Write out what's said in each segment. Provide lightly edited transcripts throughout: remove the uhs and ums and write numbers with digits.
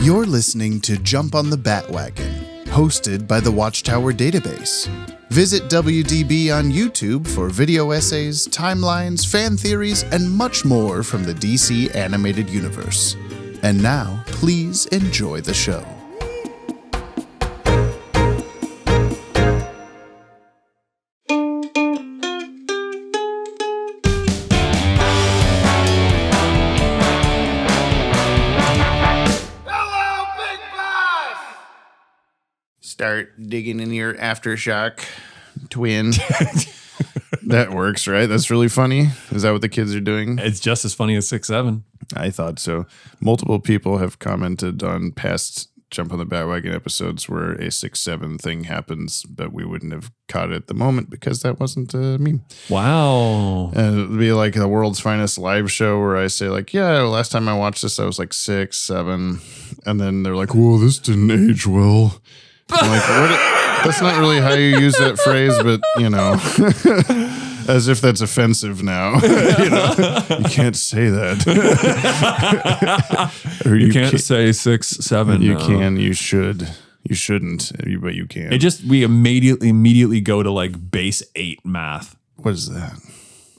You're listening to Jump on the Bat-Wagon, hosted by the Watchtower Database. Visit WDB on YouTube for video essays, timelines, fan theories, and much more from the DC animated universe. And now, please enjoy the show. Start digging in your Aftershock twin. That works, right? That's really funny. Is that what the kids are doing? It's just as funny as 6-7. I thought so. Multiple people have commented on past Jump on the Bat-Wagon episodes where a 6-7 thing happens, but we wouldn't have caught it at the moment because that wasn't a meme. Wow. It'd be like the world's finest live show where I say like, yeah, last time I watched this, I was like 6, 7. And then they're like, whoa, this didn't age well. I'm like, that's not really how you use that phrase, but, you know, as if that's offensive now. You know, you can't say that. Or you can't say 6, 7. You can, you should. You shouldn't, but you can. We immediately go to like base 8 math. What is that?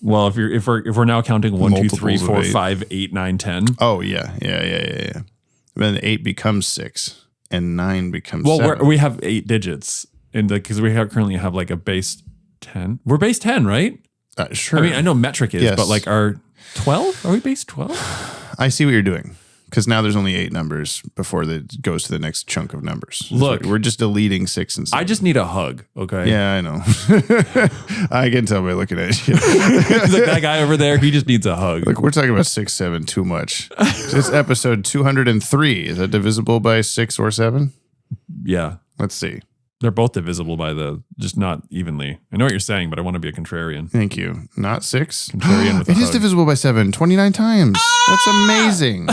Well, if we're now counting 1, 2, 3, Multiples of 4, 8. 5, 8, 9, 10. Oh, yeah. Then 8 becomes 6. And 9 becomes 7. Well, we have 8 digits, because we currently have like a base 10. We're base 10, right? Sure. I mean, I know metric is, Yes. but like our 12? Are we base 12? I see what you're doing. Because now there's only 8 numbers before it goes to the next chunk of numbers. Look. So we're just deleting 6 and 7. I just need a hug, okay? Yeah, I know. I can tell by looking at you. It's like that guy over there, he just needs a hug. Like, we're talking about 6, 7 too much. It's episode 203. Is that divisible by 6 or 7? Yeah. Let's see. They're both divisible by just not evenly. I know what you're saying, but I want to be a contrarian. Thank you. Not 6? Contrarian with a It is hug. divisible by 7, 29 times. That's amazing.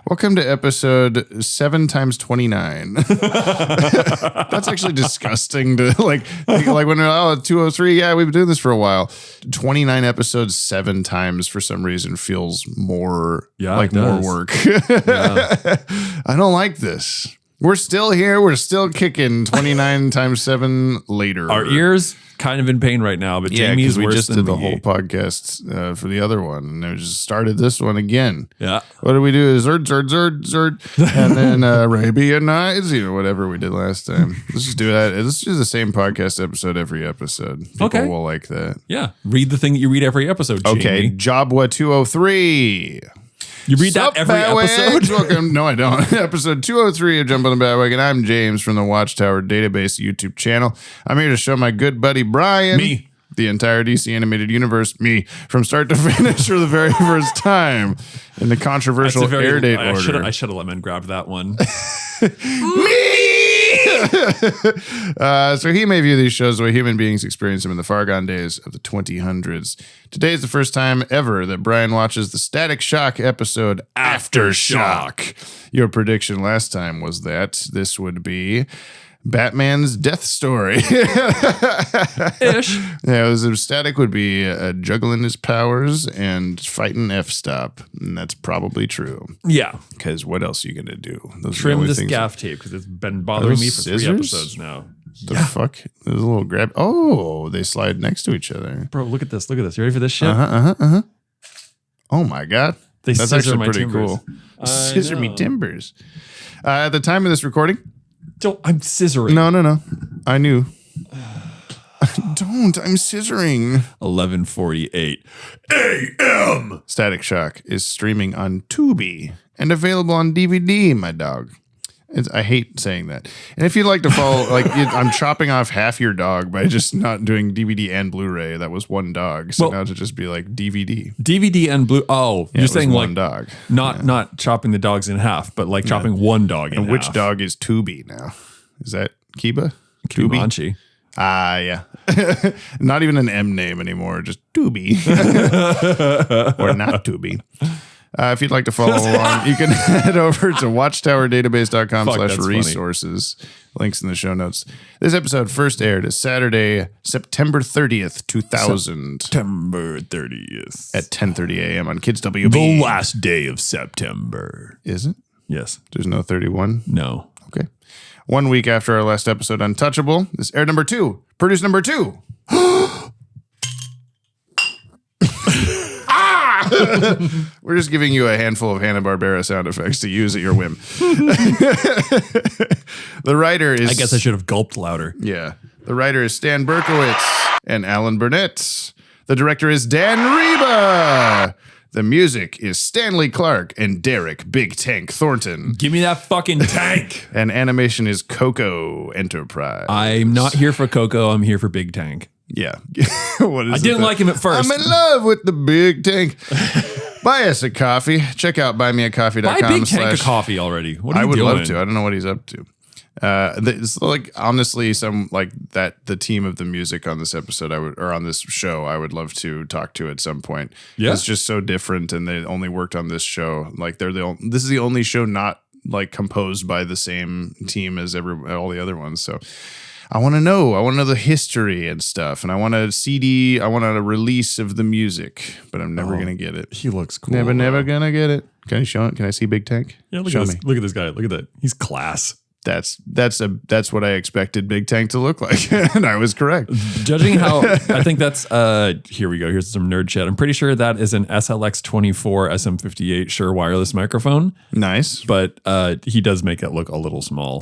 Welcome to episode 7 times 29. That's actually disgusting to like when 203. Yeah, we've been doing this for a while. 29 episodes 7 times for some reason feels more like it more does. work. Yeah. I don't like this. We're still here. We're still kicking 29 times 7 later. Our ears kind of in pain right now, but Yeah, Jamie's because we worse just than did the me. whole podcast for the other one, and we just started this one again. Yeah. What do we do? Zerd, zerd, zerd, zerd, and then Arabianize, whatever we did last time. Let's just do that. Let's do the same podcast episode every episode. People Okay. will like that. Yeah. Read the thing that you read every episode, Jamie. Okay, Jabwa 203. You read that every episode? Welcome. No, I don't. Episode 203 of Jump on the Bat-Wagon. I'm James from the Watchtower Database YouTube channel. I'm here to show my good buddy Brian. Me. The entire DC animated universe, me, from start to finish for the very first time in the controversial airdate order. I should have let men grab that one. So he may view these shows the way human beings experienced them in the far gone days of the 2000s. Today is the first time ever that Brian watches the Static Shock episode Aftershock. Your prediction last time was that this would be Batman's death story. Ish. Yeah, it was Static would be juggling his powers and fighting F-stop. And that's probably true. Yeah. Because what else are you going to do? Those are the Trim only this things- gaff tape because it's been bothering me for 3 scissors? episodes now. The fuck? There's a little grab. Oh, they slide next to each other. Bro, look at this. Look at this. You ready for this shit? Oh my God. They That's scissor actually my pretty timbers. cool. I Scissor me know. timbers. At the time of this recording, I'm scissoring. no. I knew. Don't. I'm scissoring. 11:48 a.m. Static Shock is streaming on Tubi and available on DVD, my dog. I hate saying that. And if you'd like to follow, I'm chopping off half your dog by just not doing DVD and Blu-ray. That was one dog. So Well- now to just be like DVD. DVD and blue. Oh, Yeah, you're it was saying one like dog. not chopping the dogs in half, but like chopping one dog in And half. which dog is Tubi now? Is that Kiba? Tubi? Kumanchi. Ah, yeah. Not even an M name anymore, just Tubi. Or not Tubi. If you'd like to follow along, you can head over to Fuck, that's watchtowerdatabase.com/resources. Links in the show notes. This episode first aired is Saturday, September 30th, 2000 September 30th. at 10:30 a.m. on Kids WB. the last day of September. Is it? Yes. There's no 31? No. Okay. 1 week after our last episode, Untouchable, this aired number 2, produced number 2. We're just giving you a handful of Hanna-Barbera sound effects to use at your whim. The writer is... I guess I should have gulped louder. Yeah. The writer is Stan Berkowitz and Alan Burnett. The director is Dan Reba. The music is Stanley Clark and Derek Big Tank Thornton. Give me that fucking tank. And animation is Coco Enterprise. I'm not here for Coco. I'm here for Big Tank. Yeah. What is I didn't like him at first. I'm in love with the Big Tank. Buy us a coffee. Check out buymeacoffee.com. Buy Big Tank a coffee already. What are you doing? I would love to. I don't know what he's up to. It's like honestly, some like that. The team of the music on this episode, on this show, I would love to talk to at some point. Yeah, it's just so different, and they only worked on this show. Like this is the only show not like composed by the same team as all the other ones. So I want to know the history and stuff, and I want a CD. I want a release of the music, but I'm never gonna get it. He looks cool. Never gonna get it. Can you show it? Can I see Big Tank? Yeah, look at this. Look at this guy. Look at that. He's class. That's what I expected Big Tank to look like, and I was correct. Judging how I think that's here we go. Here's some nerd shit. I'm pretty sure that is an SLX24 SM58 Shure wireless microphone. Nice, but he does make it look a little small.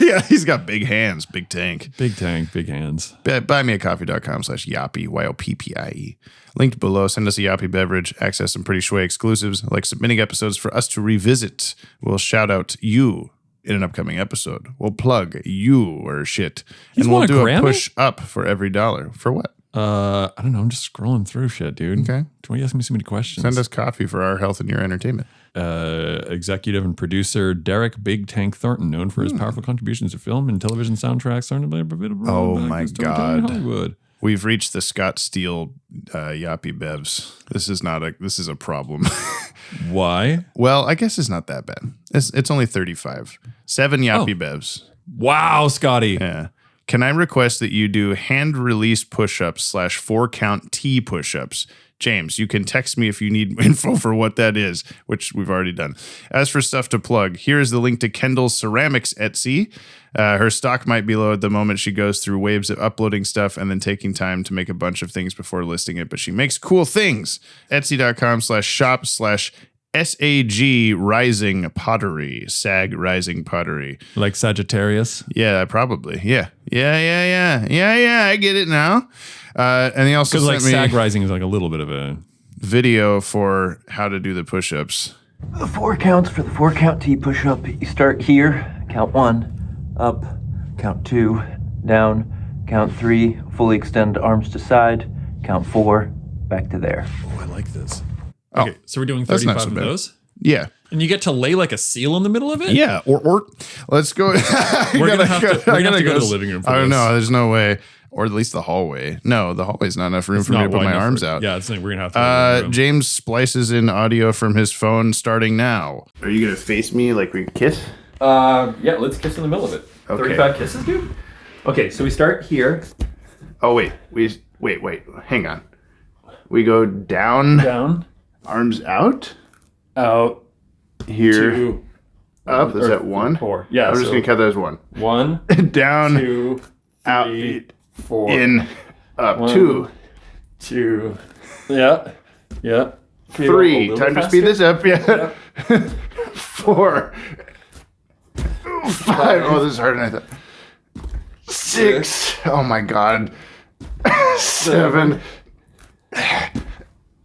Yeah, he's got big hands. Big Tank, big hands. Buymeacoffee.com/Yoppie YOPPIE. Linked below. Send us a Yoppie beverage. Access some pretty shway exclusives like submitting episodes for us to revisit. We'll shout out you in an upcoming episode. We'll plug you or shit. And we'll do a push up for every $1. For what? I don't know. I'm just scrolling through shit, dude. Okay. Why are you asking me so many questions? Send us coffee for our health and your entertainment. Executive and producer Derek Big Tank Thornton, known for his powerful contributions to film and television soundtracks. Oh my God. Hollywood. We've reached the Scott Steele Yoppie Bevs. This is a problem. Why? Well, I guess it's not that bad. It's only 35. 7 Yoppie Bevs. Wow, Scotty. Yeah. Can I request that you do hand release push-ups /4 count T push-ups? James, you can text me if you need info for what that is, which we've already done. As for stuff to plug, here's the link to Kendall's Ceramics Etsy. Her stock might be low at the moment. She goes through waves of uploading stuff and then taking time to make a bunch of things before listing it, but she makes cool things. Etsy.com/shop/SAG Rising Pottery. SAG Rising Pottery. Like Sagittarius? Yeah, probably. Yeah. I get it now. And he also sent me SAG Rising is like a little bit of a video for how to do the push-ups. The 4 counts for the 4 count T push-up. You start here, count 1, up, count 2, down, count 3, fully extend arms to side, count 4, back to there. Oh, I like this. Oh, okay, so we're doing 35 of those? Yeah. And you get to lay like a seal in the middle of it? Yeah, or let's go. We're gonna have to go to the living room for I don't this. know. There's no way. Or at least the hallway. No, the hallway's not enough room for me to put my arms out. Yeah, it's like we're going to have to. James splices in audio from his phone starting now. Are you going to face me like we kiss? Yeah, let's kiss in the middle of it. Okay. 35 kisses, dude? Okay, so we start here. Oh, wait. Wait. Hang on. We go down. Down. Arms out. Out. Here. 2. Up. Is that 1? 4. Yeah. I'm just going to cut that as 1. 1. Down. 2. Out. 3. 4. In. Up. 1, 2. 2. Yeah. 3. Time to speed this up. Yeah. 4. 5. Oh, this is harder than I thought. 6. Oh my God. 7.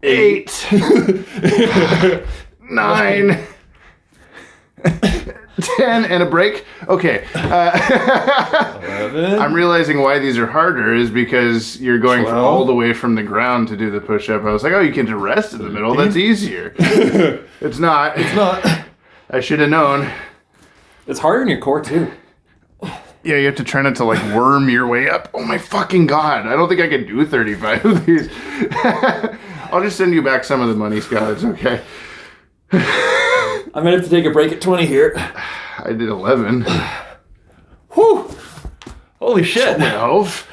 8. 9. 10 and a break. Okay. 11. I'm realizing why these are harder is because you're going 12. all the way from the ground to do the push-up. I was like, oh, you can rest in the middle. That's easier. It's not. I should have known. It's harder in your core, too. Yeah, you have to try not to like worm your way up. Oh my fucking God. I don't think I can do 35 of these. I'll just send you back some of the money, Scott. It's okay. I'm going to have to take a break at 20 here. I did 11. Whew. Holy shit. 12.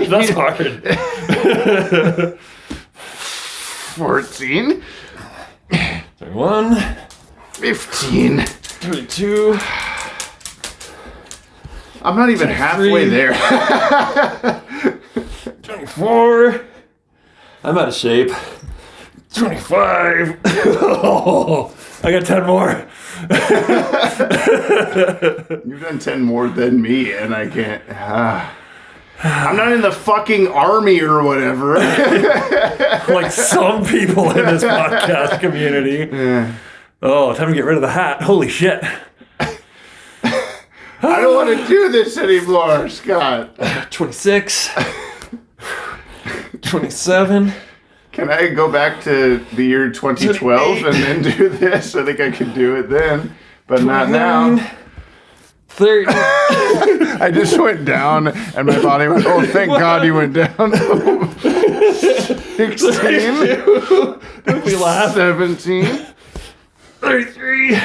That's hard. 14. 31. 15. 32. I'm not even halfway there. 24. I'm out of shape. 25. Oh, I got 10 more. You've done 10 more than me, and I can't. I'm not in the fucking army or whatever. Like some people in this podcast community. Yeah. Oh, time to get rid of the hat. Holy shit. I don't want to do this anymore, Scott. 26. 27. Can I go back to the year 2012 and then do this? I think I could do it then, but not now. 30. I just went down and my body went, oh, thank God you went down. 16. We laugh. 17. 33.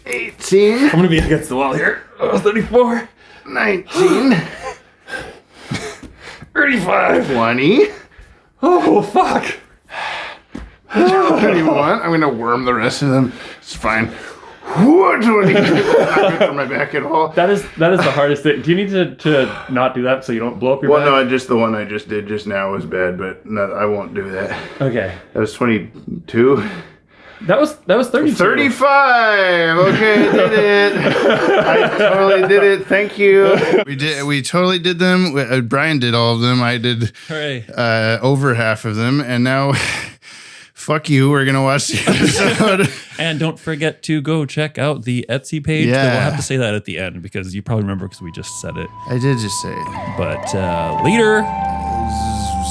18. I'm going to be against the wall here. 34. 19. 35. 20. Oh, fuck. 21. I'm going to worm the rest of them. It's fine. 20. Not good for my back at all. That is the hardest thing. Do you need to not do that so you don't blow up your back? Well, no, just the one I just did just now was bad, but no, I won't do that. Okay. That was 22. That was 32. 35. Okay, I did it. I totally did it. Thank you. We totally did them. Brian did all of them. I did over half of them, and now fuck you. We're gonna watch the episode. And don't forget to go check out the Etsy page. Yeah. We'll have to say that at the end because you probably remember because we just said it. I did just say it. But later.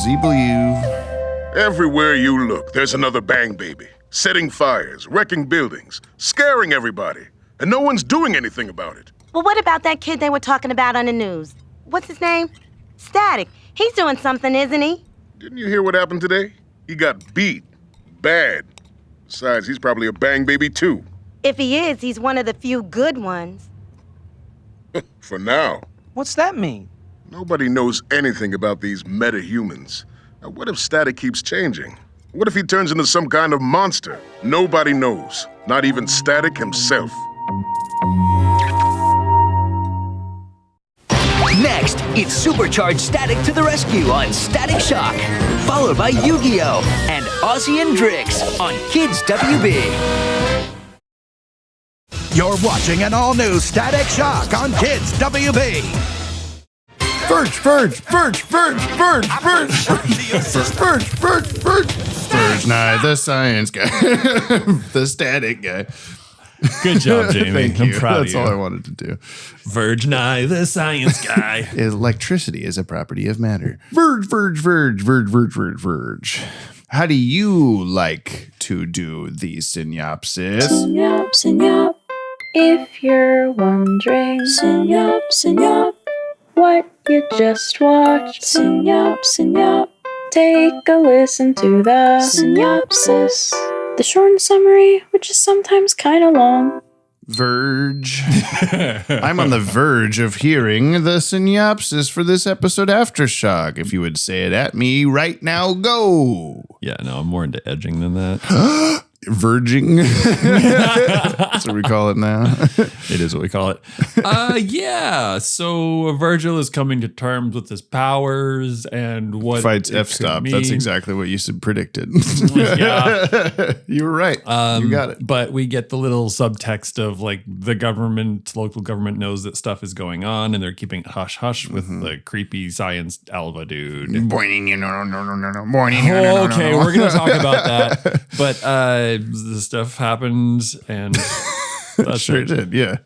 ZW. Everywhere you look, there's another bang baby. Setting fires, wrecking buildings, scaring everybody. And no one's doing anything about it. Well, what about that kid they were talking about on the news? What's his name? Static. He's doing something, isn't he? Didn't you hear what happened today? He got beat. Bad. Besides, he's probably a bang baby too. If he is, he's one of the few good ones. For now. What's that mean? Nobody knows anything about these meta-humans. Now, what if Static keeps changing? What if he turns into some kind of monster? Nobody knows. Not even Static himself. Next, it's Supercharged Static to the rescue on Static Shock, followed by Yu-Gi-Oh! And Ozzy and Drix on Kids WB. You're watching an all-new Static Shock on Kids WB. Verge, Nye, the science guy. The static guy. Good job, Jamie. Thank I'm you. proud That's of you. all I wanted to do. Verge Nye, the science guy. Electricity is a property of matter. Verge. How do you like to do the synopsis? Synyap. If you're wondering, synyap. What you just watched, synyap. Take a listen to the synopsis. The short summary, which is sometimes kind of long. Verge. I'm on the verge of hearing the synopsis for this episode Aftershock. If you would say it at me right now, go. Yeah, no, I'm more into edging than that. Verging. That's what we call it now. It is what we call it. Yeah. So Virgil is coming to terms with his powers and what Fights it F-stop. could That's mean. exactly what you predicted. Yeah. You were right. You got it. But we get the little subtext of like the government, local government knows that stuff is going on and they're keeping it hush hush with the creepy science Alva dude. Boing, no. Okay, we're going to talk about that. But the stuff happened and that's Sure it. did, yeah.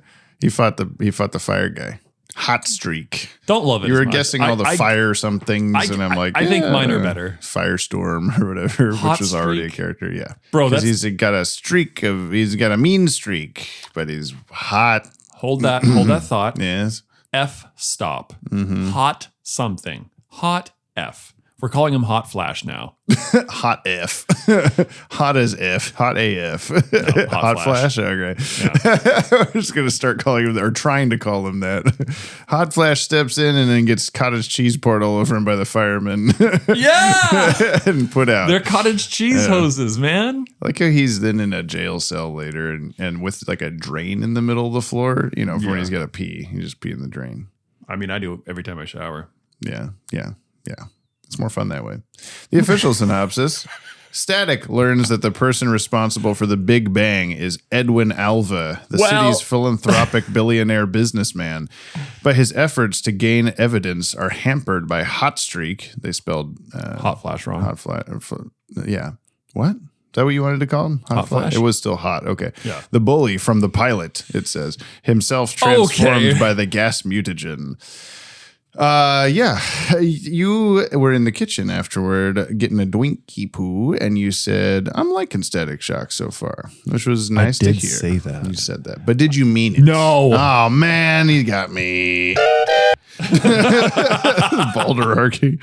He fought the fire guy. Hotstreak. Don't love it. You as were much. guessing all the fire some things, and I'm like, I think mine are better. Firestorm or whatever, which is already a Hotstreak. character, yeah. Bro, because that's- he's got a mean streak, but he's hot. Hold that thought. Yes. F stop. Hot something. Hot F. We're calling him Hot Flash now. Hot F. Hot as F. Hot AF. No, Hot Flash. Okay. Yeah. We're just going to start calling him, or trying to call him that. Hot Flash steps in and then gets cottage cheese poured all over him by the firemen. Yeah. And put out. They're cottage cheese hoses, man. I like how he's then in a jail cell later and with like a drain in the middle of the floor, you know, for when he's got to pee. You just pee in the drain. I mean, I do it every time I shower. Yeah. It's more fun that way. The official synopsis. Static learns that the person responsible for the Big Bang is Edwin Alva, the city's philanthropic billionaire businessman. But his efforts to gain evidence are hampered by Hotstreak. They spelled Hot Flash wrong. Hot Flash. Yeah. What? Is that what you wanted to call him? Hot Flash? It was still hot. Okay. Yeah. The bully from the pilot, it says, himself transformed by the gas mutagen. You were in the kitchen afterward getting a Dwinky poo, and you said, I'm liking Static Shock so far, which was nice to hear. I did say that. You said that. But did you mean it? No. Oh, man, he got me. Balderarchy.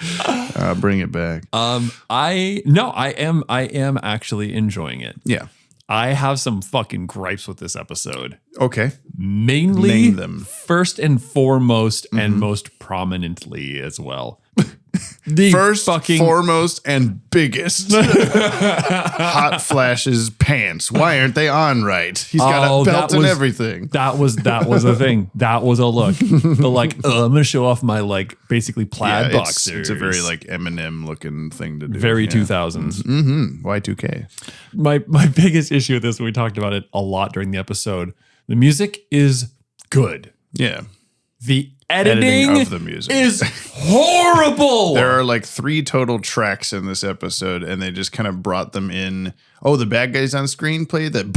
Bring it back. I am actually enjoying it. Yeah. I have some fucking gripes with this episode. Okay. Mainly, Name them. First and foremost, and most prominently as well. The First, foremost, and biggest. Hot Flash's pants. Why aren't they on right? He's got a belt and everything. That was a thing. That was a look. The like, I'm gonna show off my like basically plaid boxers. It's a very like Eminem looking thing to do. Very 2000s. Mm-hmm. Y2K. My biggest issue with this, we talked about it a lot during the episode. The music is good. Yeah. The editing of the music is horrible. There are like 3 total tracks in this episode, and they just kind of brought them in. Oh, the bad guys on screen play that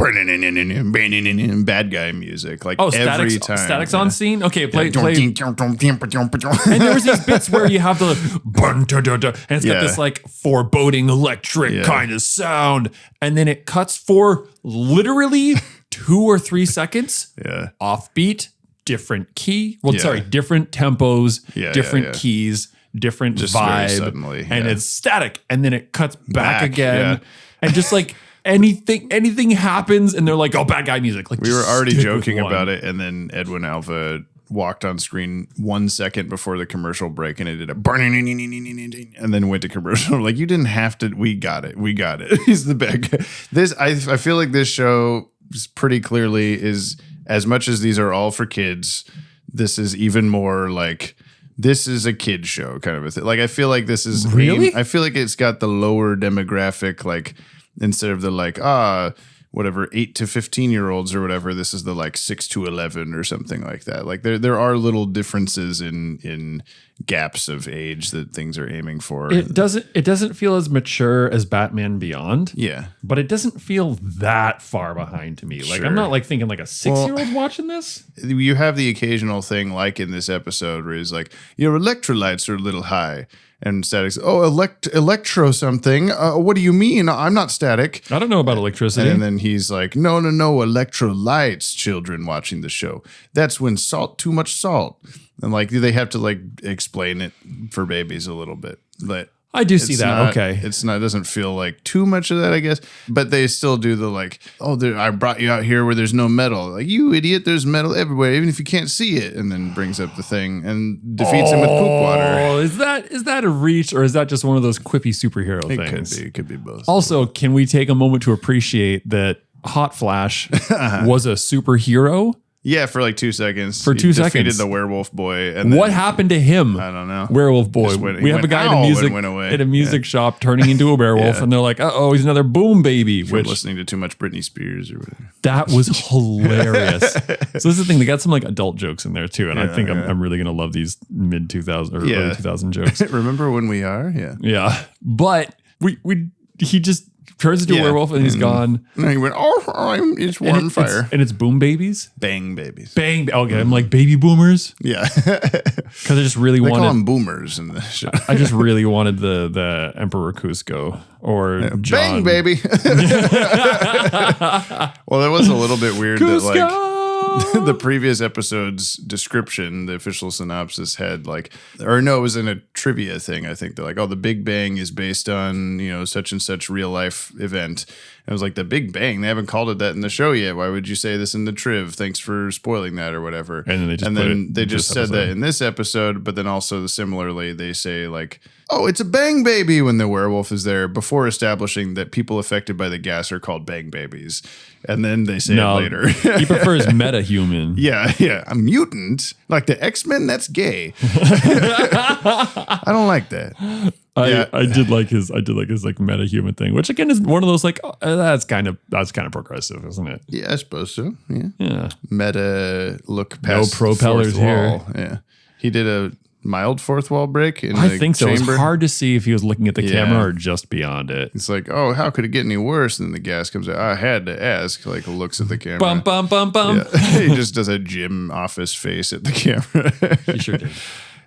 bad guy music like every time. Static's on scene. Okay, play. And there was these bits where you have the and it's got this like foreboding electric kind of sound, and then it cuts for literally 2 or 3 seconds. Yeah, offbeat. Different key. Well, sorry, different tempos, different keys, different just vibe. very suddenly, and it's static. And then it cuts back again. And just like anything happens and they're like, oh, bad guy music. Like we were already joking about it. And then Edwin Alva walked on screen 1 second before the commercial break and it did a and then went to commercial. Like, you didn't have to. We got it. He's the bad guy. I feel like this show pretty clearly is, as much as these are all for kids, this is even more like, this is a kid show kind of a thing. Like, I feel like this is really. I feel like it's got the lower demographic, like instead of the like whatever 8 to 15-year-olds or whatever, this is the like 6 to 11 or something like that. Like there are little differences in gaps of age that things are aiming for. It doesn't feel as mature as Batman Beyond. Yeah, but it doesn't feel that far behind to me. Like, sure. I'm not like thinking like a 6-year-old watching this. You have the occasional thing like in this episode where he's like, your electrolytes are a little high. And Static's, electro something. What do you mean? I'm not Static. I don't know about electricity. And then he's like, no, electrolytes, children watching the show. That's when too much salt. And like, they have to like explain it for babies a little bit. But I do see that. Okay. It doesn't feel like too much of that, I guess. But they still do the like, I brought you out here where there's no metal. Like, you idiot, there's metal everywhere, even if you can't see it. And then brings up the thing and defeats him with poop water. Oh, is that a reach, or is that just one of those quippy superhero things? It could be both. Also, can we take a moment to appreciate that Hot Flash was a superhero? Yeah, for like 2 seconds. For 2 seconds. Defeated the werewolf boy. And what happened to him? I don't know. Werewolf boy. We have a guy in a music shop turning into a werewolf, and they're like, he's another boom baby. Which, listening to too much Britney Spears or whatever. That was hilarious. So this is the thing. They got some like adult jokes in there too, and I think I'm really going to love these mid 2000 or early 2000 jokes. Remember when we are? Yeah. Yeah. But he just turns into a werewolf and he's gone. And he went, it's one fire. And it's boom babies? Bang babies. Bang. Okay, I'm like baby boomers? Yeah. Because I just really wanted. They call them boomers in the show. I just really wanted the Emperor Cusco or John. Bang baby. Well, that was a little bit weird Cusco! that like the previous episode's description, the official synopsis had like, or no, it was in a trivia thing. I think they're like, oh, the Big Bang is based on, such and such real life event. And it was like, the Big Bang, they haven't called it that in the show yet. Why would you say this in the triv? Thanks for spoiling that or whatever. And then they just said that in this episode, but then also similarly, they say like, oh, it's a bang baby when the werewolf is there, before establishing that people affected by the gas are called bang babies. And then they say it later. He prefers metahuman. Yeah. A mutant, like the X-Men, that's gay. I don't like that. I did like his like metahuman thing, which again is one of those like that's kind of progressive, isn't it? Yeah, I suppose so. Yeah. Meta look past no propellers the fourth here. wall. Yeah. He did a mild fourth wall break in I the think so. chamber. It was hard to see if he was looking at the camera or just beyond it. It's like, oh, how could it get any worse? And then the gas comes out. I had to ask. Like, looks at the camera. Bum bum bum bum. Yeah. He just does a gym office face at the camera. He sure did.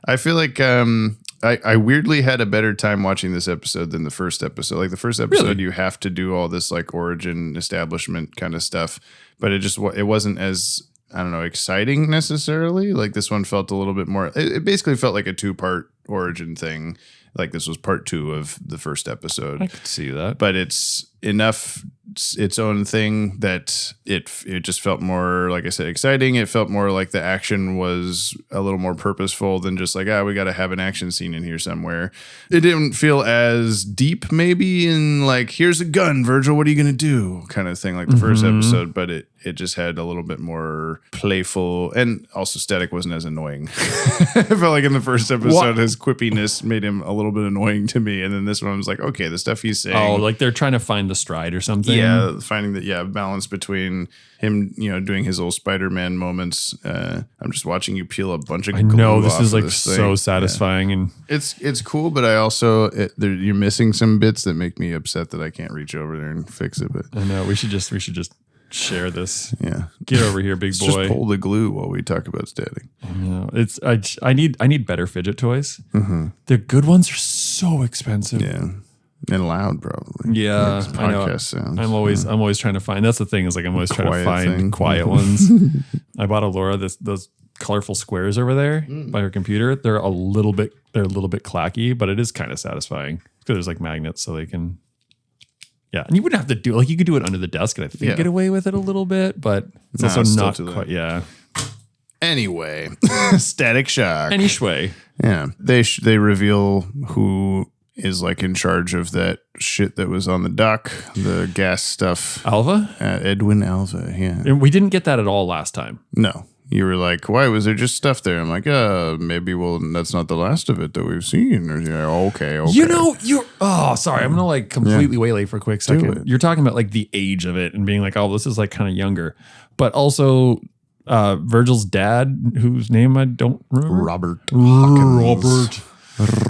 I feel like I weirdly had a better time watching this episode than the first episode. Like the first episode, you have to do all this like origin establishment kind of stuff, but it wasn't as, I don't know, exciting necessarily. Like this one felt a little bit more, it basically felt like a 2-part origin thing. Like this was part 2 of the first episode. I could see that. But it's enough its own thing that it just felt more, like I said, exciting. It felt more like the action was a little more purposeful than just like, we got to have an action scene in here somewhere. It didn't feel as deep maybe in like, here's a gun, Virgil, what are you going to do? Kind of thing like the first episode, but it just had a little bit more playful, and also Static wasn't as annoying. I felt like in the first episode, his quippiness made him a little bit annoying to me. And then this one was like, okay, the stuff he's saying. Oh, like they're trying to find the stride or something. Yeah, finding the balance between him, doing his little Spider-Man moments. I'm just watching you peel a bunch of glue. I know, this off is like this so thing. satisfying, and it's cool, but I also you're missing some bits that make me upset that I can't reach over there and fix it. But I know we should just share this. Yeah, get over here, big boy. Just pull the glue while we talk about Static. No, I need better fidget toys. The good ones are so expensive. Yeah. And loud, probably. Yeah, like I know. Sounds. I'm always trying to find. That's the thing, is like I'm always trying to find quiet ones. I bought Alora those colorful squares over there by her computer. They're a little bit clacky, but it is kind of satisfying because there's like magnets, so they can. Yeah, and you wouldn't have to do you could do it under the desk, and I think get away with it a little bit, but it's also not quite. Yeah. Anyway, Static Shock. Anyway. Yeah, they reveal who is like in charge of that shit that was on the dock, the gas stuff. Alva? Edwin Alva, yeah. And we didn't get that at all last time. No. You were like, why was there just stuff there? I'm like, maybe, that's not the last of it that we've seen. Or, okay. Sorry. I'm going to like completely waylay for a quick second. You're talking about like the age of it and being like, oh, this is like kind of younger. But also Virgil's dad, whose name I don't remember.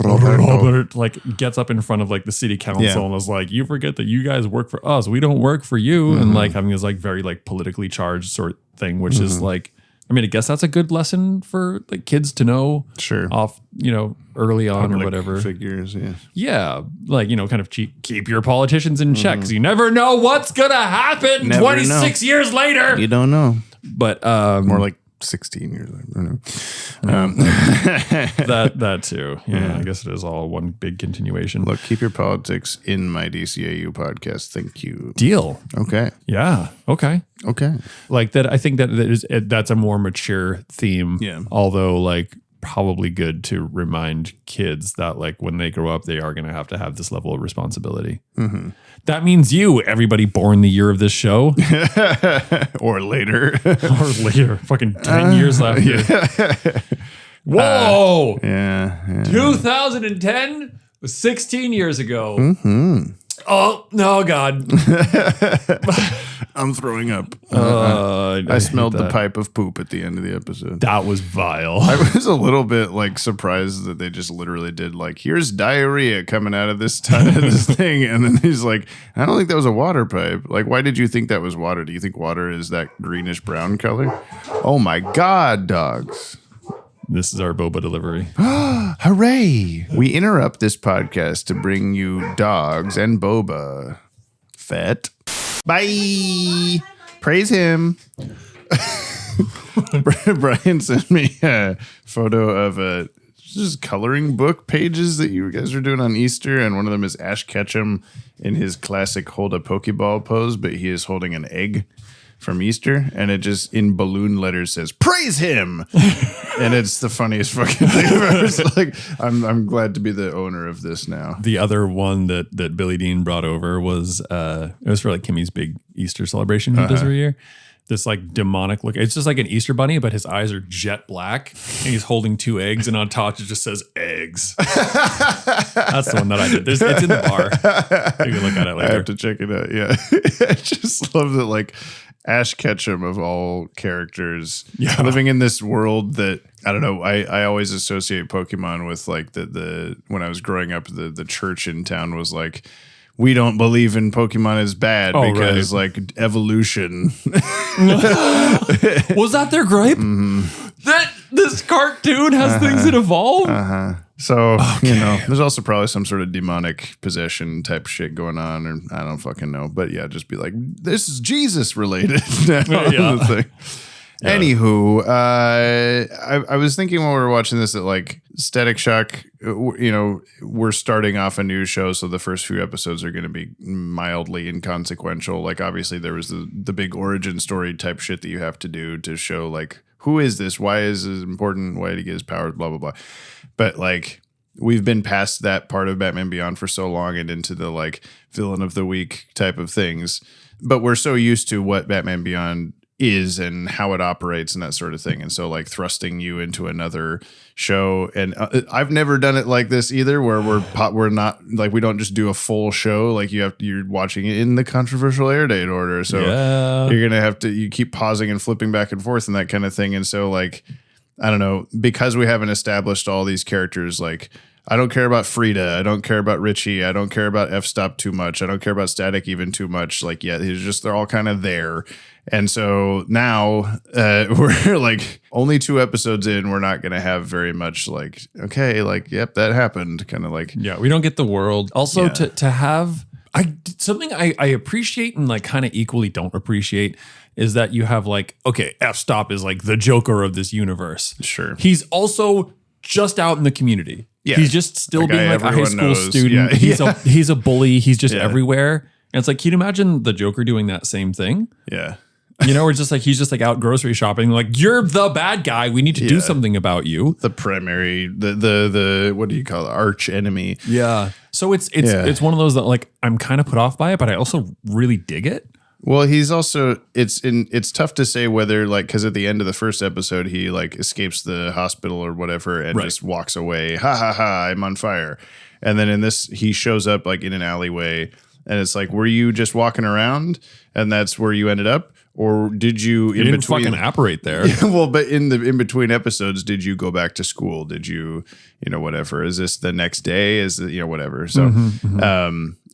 Robert like gets up in front of like the city council and is like, you forget that you guys work for us, we don't work for you, and like having this like very like politically charged sort of thing, which is like, I mean, I guess that's a good lesson for like kids to know off, early on or whatever. Figures, like, kind of keep your politicians in check, because you never know what's gonna happen 26 years later. You don't know. But more like 16 years later. That too. Yeah, I guess it is all one big continuation. Look, keep your politics in my DCAU podcast. Thank you. Deal. Okay. Yeah. Okay. Like that. I think that's a more mature theme. Yeah. Although like probably good to remind kids that like when they grow up, they are going to have this level of responsibility. That means everybody born the year of this show. Or later. Fucking 10 years after. Whoa. 2010 was 16 years ago. Oh, no, God. I'm throwing up. I smelled the pipe of poop at the end of the episode. That was vile. I was a little bit like surprised that they just literally did like, here's diarrhea coming out of this thing. And then he's like, I don't think that was a water pipe. Like, why did you think that was water? Do you think water is that greenish brown color? Oh my God, dogs. This is our boba delivery. Hooray! We interrupt this podcast to bring you dogs and boba. Fett. Bye. Praise him. Brian sent me a photo of just coloring book pages that you guys are doing on Easter, and one of them is Ash Ketchum in his classic hold a Pokeball pose, but he is holding an egg from Easter, and it just in balloon letters says "Praise him," and it's the funniest fucking thing ever. It's like I'm glad to be the owner of this now. The other one that Billy Dean brought over was it was for like Kimmy's big Easter celebration he does every year. This like demonic look. It's just like an Easter bunny, but his eyes are jet black, and he's holding 2 eggs, and on top it just says eggs. That's the one that I did. It's in the bar. You can look at it later. I have to check it out. Yeah, I just love that. Like Ash Ketchum of all characters, living in this world that I don't know. I always associate Pokemon with like the when I was growing up, the church in town was like, we don't believe in Pokemon is bad because like evolution. Was that their gripe? That this cartoon has things that evolve? So, you know, there's also probably some sort of demonic possession type shit going on, or I don't fucking know. But yeah, just be like, this is Jesus related. Anywho, I was thinking when we were watching this that like Static Shock, you know, we're starting off a new show, so the first few episodes are going to be mildly inconsequential. Like obviously there was the big origin story type shit that you have to do to show like, who is this? Why is it important? Why did he get his powers? Blah, blah, blah. But like we've been past that part of Batman Beyond for so long and into the like villain of the week type of things. But we're so used to what Batman Beyond is and how it operates and that sort of thing. And so like thrusting you into another show, and I've never done it like this either, where we're not like, we don't just do a full show. Like you're watching it in the controversial air date order. So you're going to you keep pausing and flipping back and forth and that kind of thing. And so like, I don't know, because we haven't established all these characters, like I don't care about Frida. I don't care about Richie. I don't care about F-Stop too much. I don't care about Static even too much. Like, yeah, they're all kind of there. And so now we're like only 2 episodes in. We're not going to have very much like, okay, like, yep, that happened. Kind of like. Yeah, we don't get the world. Also to have something I appreciate and like kind of equally don't appreciate is that you have like, okay, F-Stop is like the Joker of this universe. Sure. He's also just out in the community. Yeah. He's just still being like a high school student. Yeah. He's a bully. He's just everywhere. And it's like, can you imagine the Joker doing that same thing? Yeah. You know, he's just like out grocery shopping. Like, you're the bad guy. We need to do something about you. The primary, the what do you call it? Arch enemy. Yeah. So it's one of those that like, I'm kind of put off by it, but I also really dig it. Well, he's also it's tough to say whether like, because at the end of the first episode he like escapes the hospital or whatever and just walks away. Ha ha ha! I'm on fire. And then in this he shows up like in an alleyway and it's like, were you just walking around and that's where you ended up? Or did you in didn't between fucking apparate there? Well, but in between episodes, did you go back to school? Did you whatever? Is this the next day? Is it whatever? So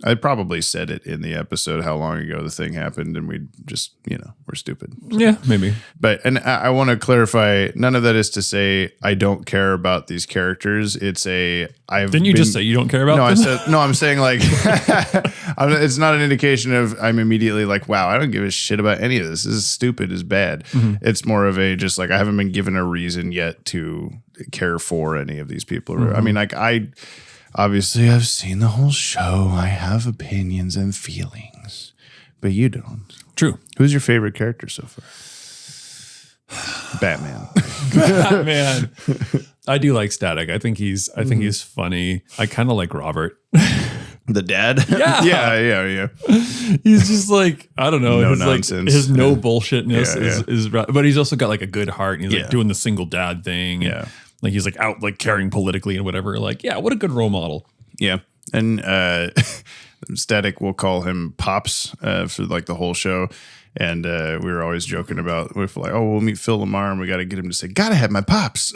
I probably said it in the episode how long ago the thing happened, and we just we're stupid. So. Yeah, maybe. But I want to clarify. None of that is to say I don't care about these characters. It's Didn't you just say you don't care about them? I said no. I'm saying like it's not an indication of I'm immediately like, wow, I don't give a shit about any of this. This is stupid. Is bad. It's more of a just like I haven't been given a reason yet to care for any of these people. I mean, like obviously I've seen the whole show. I have opinions and feelings, but you don't. True. Who's your favorite character so far? Batman. Batman. I do like Static. I think he's funny. I kind of like Robert. The dad? Yeah. yeah. He's just like, I don't know. No his, nonsense. Like, his no bullshitness is but he's also got like a good heart and he's like doing the single dad thing. And like he's like out like caring politically and whatever. Like, yeah, what a good role model. Yeah. And Static, we'll call him Pops for like the whole show. And we were always joking about we'll meet Phil Lamar and we got to get him to say, gotta have my pops.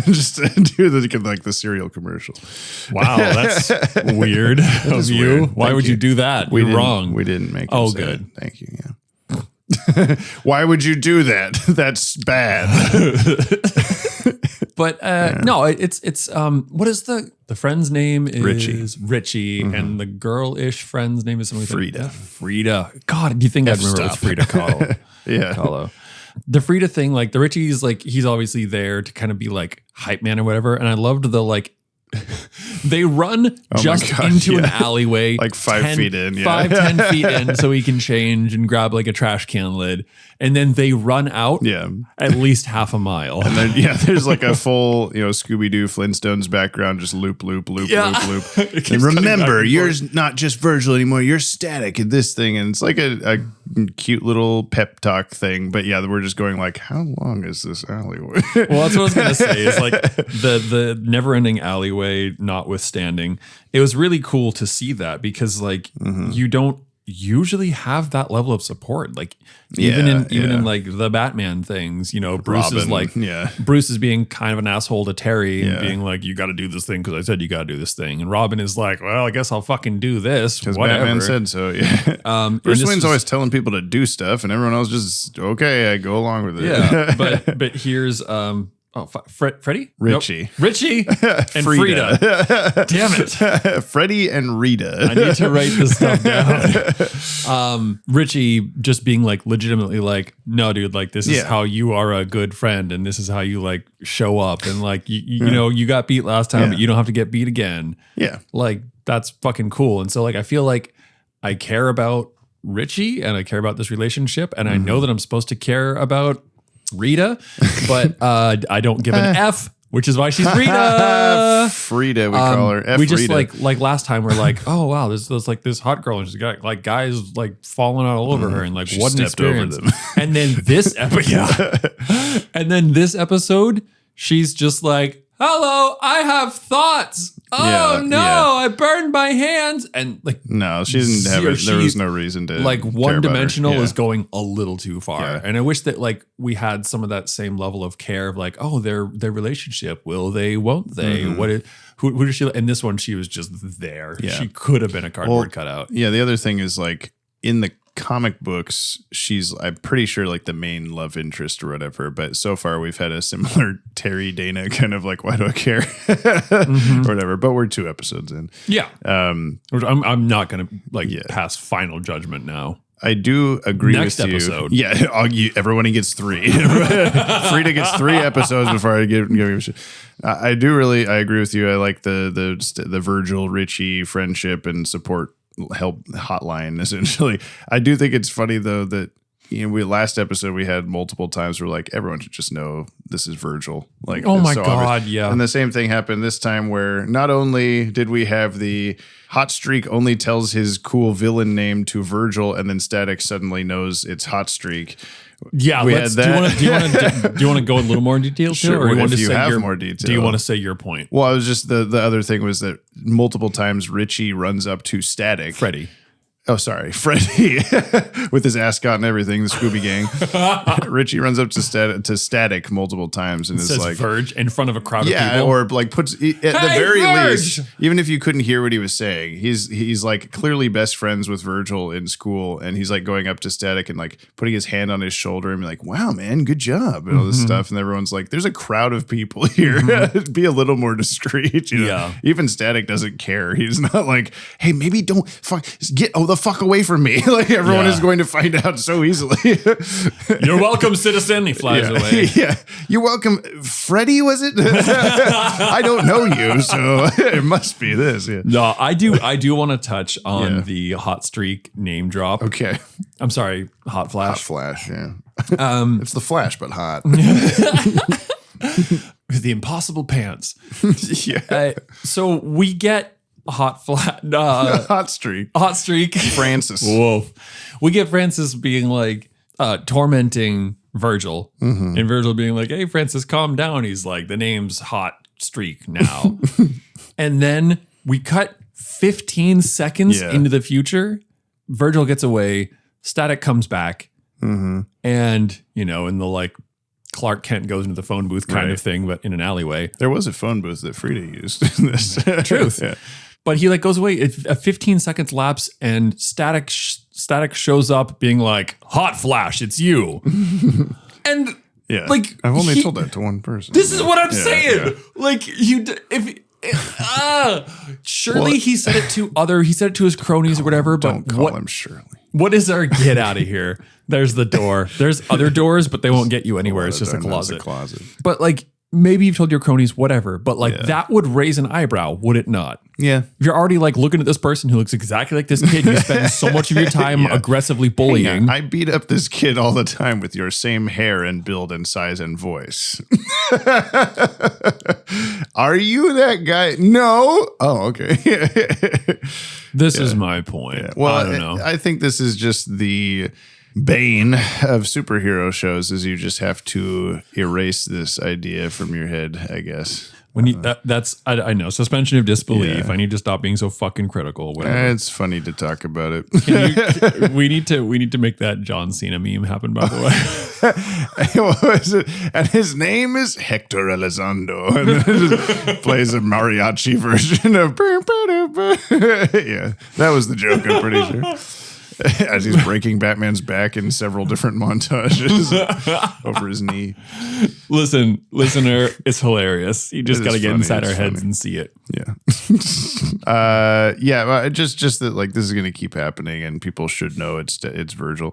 Just to do the cereal commercial. Wow, that's weird of you. Weird. Why would you do that? You're wrong. We didn't make him say good. It. Thank you. Yeah. Why would you do that? That's bad. But no, it's what is the friend's name is Richie and the girl-ish friend's name is something Frida. Frida. God, do you think I'd remember it was Frida Kahlo? Yeah. Kahlo. the Frida thing, like the Richie's like, he's obviously there to kind of be like hype man or whatever. And I loved the like, they run just into an alleyway, like 5 feet in, 5-10 feet in, so he can change and grab like a trash can lid, and then they run out, at least half a mile, and then there's like a full Scooby Doo Flintstones background, just loop. And remember, you're not just Virgil anymore. You're Static in this thing, and it's like a cute little pep talk thing. But we're just going like, how long is this alleyway? Well, that's what I was gonna say. Is like the never ending alleyway. Notwithstanding, it was really cool to see that because like you don't usually have that level of support. Like even in like the Batman things, Bruce Robin, is like Bruce is being kind of an asshole to Terry and being like, you got to do this thing because I said you got to do this thing, and Robin is like, well, I guess I'll fucking do this because Batman said so. Bruce Wayne's always telling people to do stuff, and everyone else just I go along with it. but here's Freddie? Richie. Nope. Richie and Frida. Damn it. Freddie and Rita. I need to write this stuff down. Richie just being like legitimately like, no, dude, like this is how you are a good friend and this is how you like show up. And like, you got beat last time, but you don't have to get beat again. Yeah. Like that's fucking cool. And so like, I feel like I care about Richie and I care about this relationship. And I know that I'm supposed to care about Rita, but I don't give an F, which is why she's Rita. Frida, we call her. F we just Rita. like last time we're like, oh wow, there's like this hot girl and she's got like guys like falling all over her and like she what an stepped over experience. them. And then this episode, and then this episode, she's just like, hello, I have thoughts. Oh no, I burned my hands. And like, no, she didn't have it. There was no reason to like one dimensional is going a little too far. Yeah. And I wish that like we had some of that same level of care of like, oh, their relationship. Will they, won't they? Who does she, in this one, she was just there. Yeah. She could have been a cardboard cutout. Yeah. The other thing is like in the comic books, I'm pretty sure like the main love interest or whatever, but so far we've had a similar Terry Dana kind of like, why do I care? Or whatever, but we're 2 episodes in. Yeah. I'm not going to pass final judgment now. I do agree Next with you. episode. Yeah, everyone gets 3. Frida gets 3 episodes before I give him shit. I agree with you. I like the Virgil Richie friendship and support help hotline essentially. I do think it's funny though that last episode we had multiple times where like everyone should just know this is Virgil. Like, oh my so god, obvious. yeah. And the same thing happened this time where not only did we have the Hotstreak only tells his cool villain name to Virgil, and then Static suddenly knows it's Hotstreak. Yeah, do you want to go a little more in detail sure, too, or you want to you say have more detail? Do you want to say your point? Well, I was just the other thing was that multiple times Richie runs up to Static. Freddie. Oh, sorry, Freddie, with his ascot and everything, the Scooby Gang. Richie runs up to Static multiple times and is says like, "Verge" in front of a crowd of people. Yeah, or like puts at the very least, even if you couldn't hear what he was saying, he's like clearly best friends with Virgil in school, and he's like going up to Static and like putting his hand on his shoulder and be like, "Wow, man, good job," and all this stuff, and everyone's like, "There's a crowd of people here. Be a little more discreet." Yeah, even Static doesn't care. He's not like, "Hey, maybe don't get the fuck away from me." Like everyone is going to find out so easily. You're welcome, citizen. He flies away. Yeah, you're welcome. Freddie, was it? I don't know you, so it must be this. Yeah. No, I do want to touch on the Hotstreak name drop. Okay. I'm sorry, Hot Flash. Hot Flash, yeah. It's the Flash, but hot. The impossible pants. Yeah. So we get Hotstreak. Francis. Whoa. We get Francis being like tormenting Virgil, and Virgil being like, "Hey, Francis, calm down." He's like, "The name's Hotstreak now." And then we cut 15 seconds into the future. Virgil gets away. Static comes back, and in the like Clark Kent goes into the phone booth kind of thing, but in an alleyway. There was a phone booth that Frida used in this. Truth. Yeah. But he like goes away. A 15 seconds lapse, and Static shows up, being like, "Hot Flash, it's you." And like I've only told that to one person. This is what I'm saying. Yeah. Like surely he said it to his cronies or whatever. Don't but call him Shirley. What is our get out of here? There's the door. There's other doors, but they won't get you anywhere. It's just a closet. But like, maybe you've told your cronies, whatever. But like, that would raise an eyebrow, would it not? Yeah. If you're already like looking at this person who looks exactly like this kid, you spend so much of your time aggressively bullying. I beat up this kid all the time with your same hair and build and size and voice. Are you that guy? No. Oh, okay. This is my point. Yeah. Well, I don't know. I think this is just the bane of superhero shows is you just have to erase this idea from your head, I guess. When you, I know, suspension of disbelief. Yeah. I need to stop being so fucking critical. Whatever. It's funny to talk about it. We need to make that John Cena meme happen, by the way. What was it? And his name is Hector Elizondo. And then it just plays a mariachi version of yeah, that was the joke, I'm pretty sure. As he's breaking Batman's back in several different montages over his knee. Listen, listener, it's hilarious. You just got to get inside our heads and see it. Yeah. Just that like this is going to keep happening and people should know it's Virgil.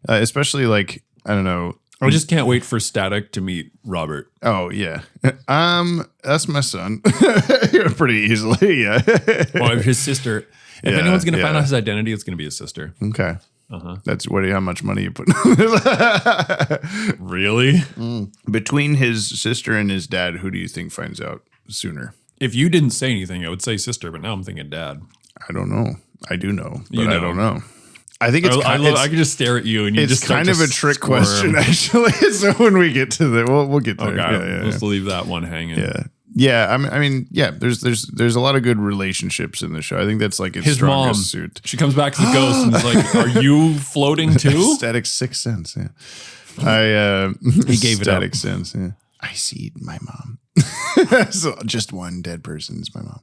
Especially like, I don't know. I just can't wait for Static to meet Robert. Oh yeah. That's my son. Pretty easily. Yeah. Or his sister. If anyone's going to find out his identity, it's going to be his sister. Okay. That's how much money you put. Really? Between his sister and his dad, who do you think finds out sooner? If you didn't say anything, I would say sister, but now I'm thinking dad. I don't know. I do know, but You know. I don't know. I think it's I could just stare at you and you it's just start kind of to a trick squirm. question, actually. So when we get to the, we'll get there. Okay, let's leave that one hanging. Yeah. I mean, there's a lot of good relationships in the show. I think that's like its His mom, strongest suit. she comes back as a ghost and is like, "Are you floating too?" Static Sixth Sense. Yeah, He gave it up. Static Sense. Yeah, I see my mom. So just one dead person is my mom.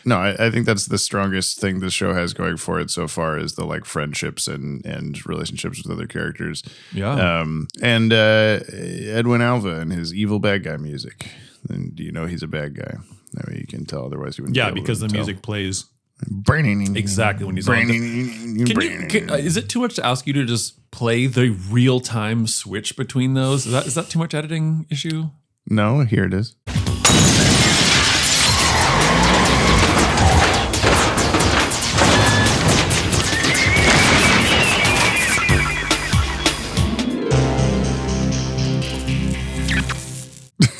No, I think that's the strongest thing the show has going for it so far is the like friendships and relationships with other characters. Yeah. And Edwin Alva and his evil bad guy music. And do you know he's a bad guy? That way you can tell. Otherwise, you wouldn't. Yeah, be able because to the tell. music plays Braining exactly when he's on. Is it too much to ask you to just play the real time switch between those? Is that too much editing issue? No, here it is.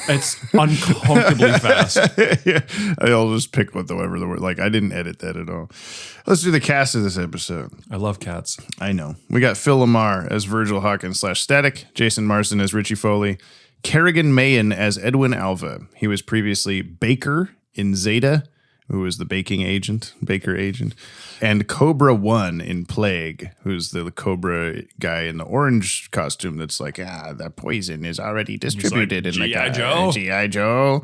It's uncomfortably fast. Yeah, I'll just pick whatever the word. Like I didn't edit that at all. Let's do the cast of this episode. I love cats. I know. We got Phil Lamar as Virgil Hawkins / Static, Jason Marsden as Richie Foley, Kerrigan Mayen as Edwin Alva. He was previously Baker in Zeta, who was the Baker agent, and Cobra One in Plague, who's the Cobra guy in the orange costume that's like, that poison is already distributed in the G.I. Joe. G.I. Joe.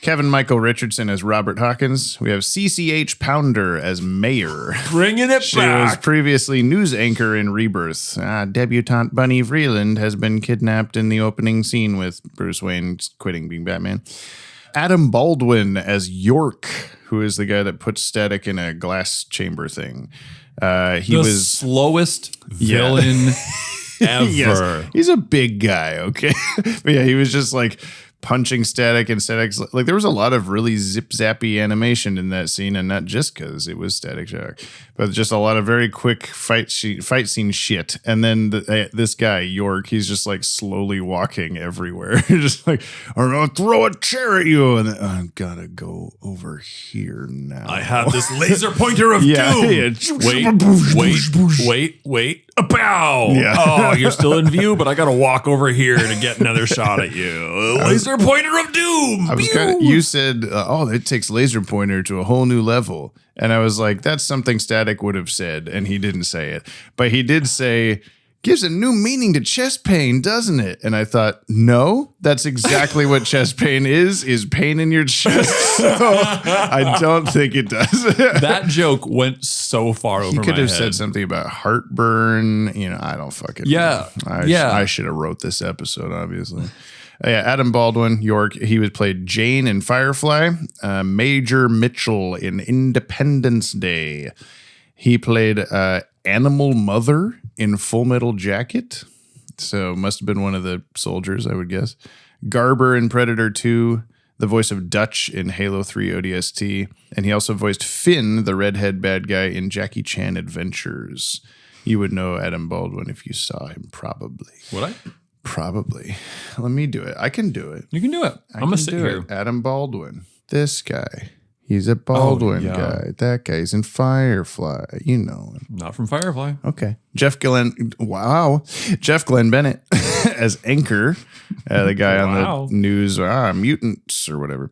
Kevin Michael Richardson as Robert Hawkins. We have CCH Pounder as Mayor. Bringing it She was back. previously news anchor in Rebirth. Debutante Bunny Vreeland has been kidnapped in the opening scene with Bruce Wayne quitting being Batman. Adam Baldwin as York, who is the guy that puts Static in a glass chamber thing. He was slowest villain ever. Yes, he's a big guy, okay? But yeah, he was just like punching Static and Static's like there was a lot of really zip zappy animation in that scene, and not just because it was Static Shock, but just a lot of very quick fight scene shit. And then this guy York, he's just like slowly walking everywhere, just like I'm gonna throw a chair at you, and then, I gotta go over here now. I have this laser pointer of doom. Yeah. Wait. A bow. Yeah. Oh, you're still in view, but I got to walk over here to get another shot at you. Laser pointer of doom. I was you said, it takes laser pointer to a whole new level. And I was like, that's something Static would have said. And he didn't say it. But he did say, gives a new meaning to chest pain, doesn't it? And I thought, no, that's exactly what chest pain is pain in your chest. So I don't think it does. That joke went so far over my head. He could have said something about heartburn. I don't fucking know. I should have wrote this episode, obviously. Adam Baldwin, York, he was played Jane in Firefly, Major Mitchell in Independence Day. He played Animal Mother in Full Metal Jacket. So must have been one of the soldiers, I would guess. Garber in Predator 2. The voice of Dutch in Halo 3 ODST. And he also voiced Finn, the redhead bad guy, in Jackie Chan Adventures. You would know Adam Baldwin if you saw him, probably. Would I? Probably. Let me do it. I can do it. You can do it. I'm going to sit here. Adam Baldwin. This guy. He's a Baldwin guy. That guy's in Firefly. You know him. Not from Firefly. Okay. Jeff Glenn Bennett as Anchor, the guy on the news, mutants or whatever.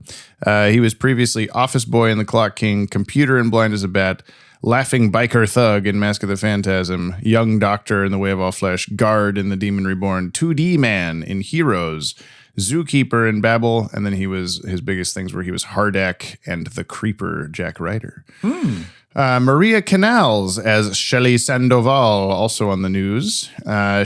He was previously Office Boy in The Clock King, Computer in Blind as a Bat, Laughing Biker Thug in Mask of the Phantasm, Young Doctor in The Way of All Flesh, Guard in The Demon Reborn, 2D Man in Heroes, Zookeeper in Babel, and then his biggest things were he was Hardak and the Creeper Jack Ryder. Maria Canals as Shelley Sandoval, also on the news.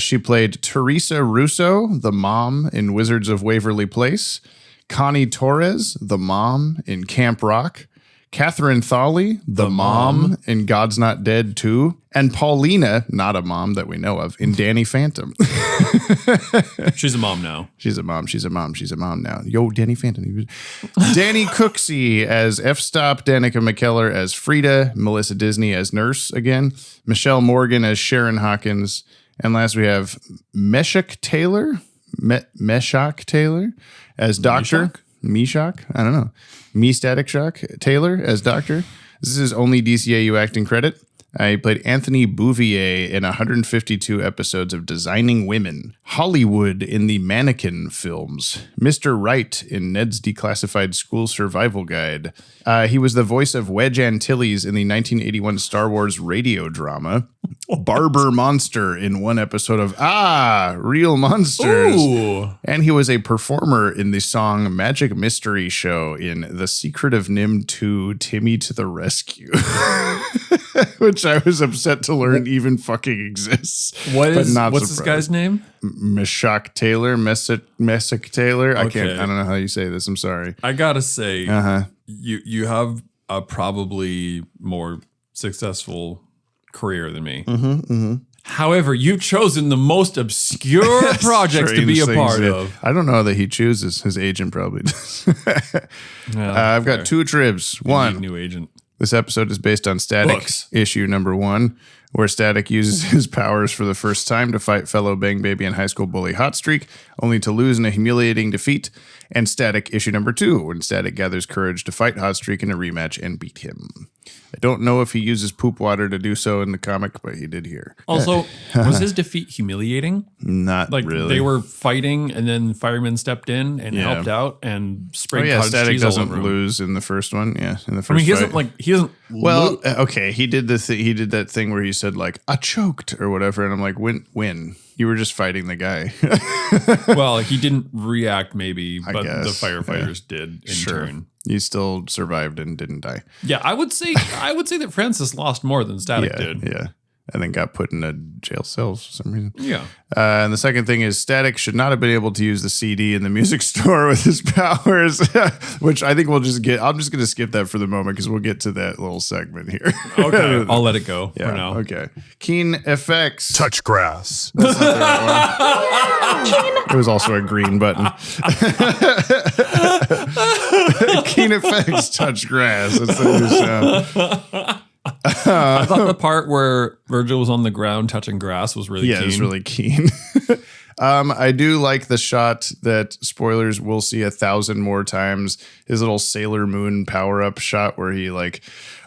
She played Teresa Russo, the mom in Wizards of Waverly Place, Connie Torres, the mom in Camp Rock, Catherine Thawley, the mom in God's Not Dead 2, and Paulina, not a mom that we know of, in Danny Phantom. She's a mom now. She's a mom now. Yo, Danny Phantom. Danny Cooksey as F-Stop, Danica McKellar as Frida, Melissa Disney as Nurse again, Michelle Morgan as Sharon Hawkins, and last we have Meshach Taylor as Doctor. Meshach? I don't know. Static Shock Taylor as Doctor. This is his only DCAU acting credit. He played Anthony Bouvier in 152 episodes of Designing Women, Hollywood in the Mannequin films, Mr. Right in Ned's Declassified School Survival Guide. He was the voice of Wedge Antilles in the 1981 Star Wars radio drama, Barber Monster in one episode of Real Monsters. Ooh. And he was a performer in the song Magic Mystery Show in The Secret of Nim 2, Timmy to the Rescue. Which I was upset to learn even fucking exists. What's this guy's name? Meshach Taylor, Meshach Taylor. Okay. I don't know how you say this. I'm sorry. I gotta say, you have a probably more successful career than me. However, you've chosen the most obscure projects to be a part of. I don't know that he chooses. His agent probably does. I've got two trivs. One, new agent. This episode is based on Static issue number 1, where Static uses his powers for the first time to fight fellow Bang Baby and high school bully Hotstreak, only to lose in a humiliating defeat, and Static issue number 2, when Static gathers courage to fight Hotstreak in a rematch and beat him. I don't know if he uses poop water to do so in the comic, but he did here. Also, was his defeat humiliating? Not really. They were fighting, and then firemen stepped in and helped out and sprayed cottage Static cheese all over him. doesn't lose in the first one. Yeah, in the first. He doesn't. Well, okay, he did he did that thing where he said like I choked or whatever, and I'm like, when you were just fighting the guy. Well, he didn't react, maybe, but the firefighters did in turn. He still survived and didn't die. Yeah, I would say that Francis lost more than Static did. Yeah. And then got put in a jail cell for some reason. Yeah. And the second thing is Static should not have been able to use the CD in the music store with his powers, which I think I'm just going to skip that for the moment because we'll get to that little segment here. Okay. I'll let it go for now. Okay. Keen Effects. Touch grass. That's not the right one. It was also a green button. Keen Effects Touch Grass. That's the new sound. I thought the part where Virgil was on the ground touching grass was really keen. Yeah, it was really keen. I do like the shot that, spoilers, we'll see 1,000 more times. His little Sailor Moon power-up shot where he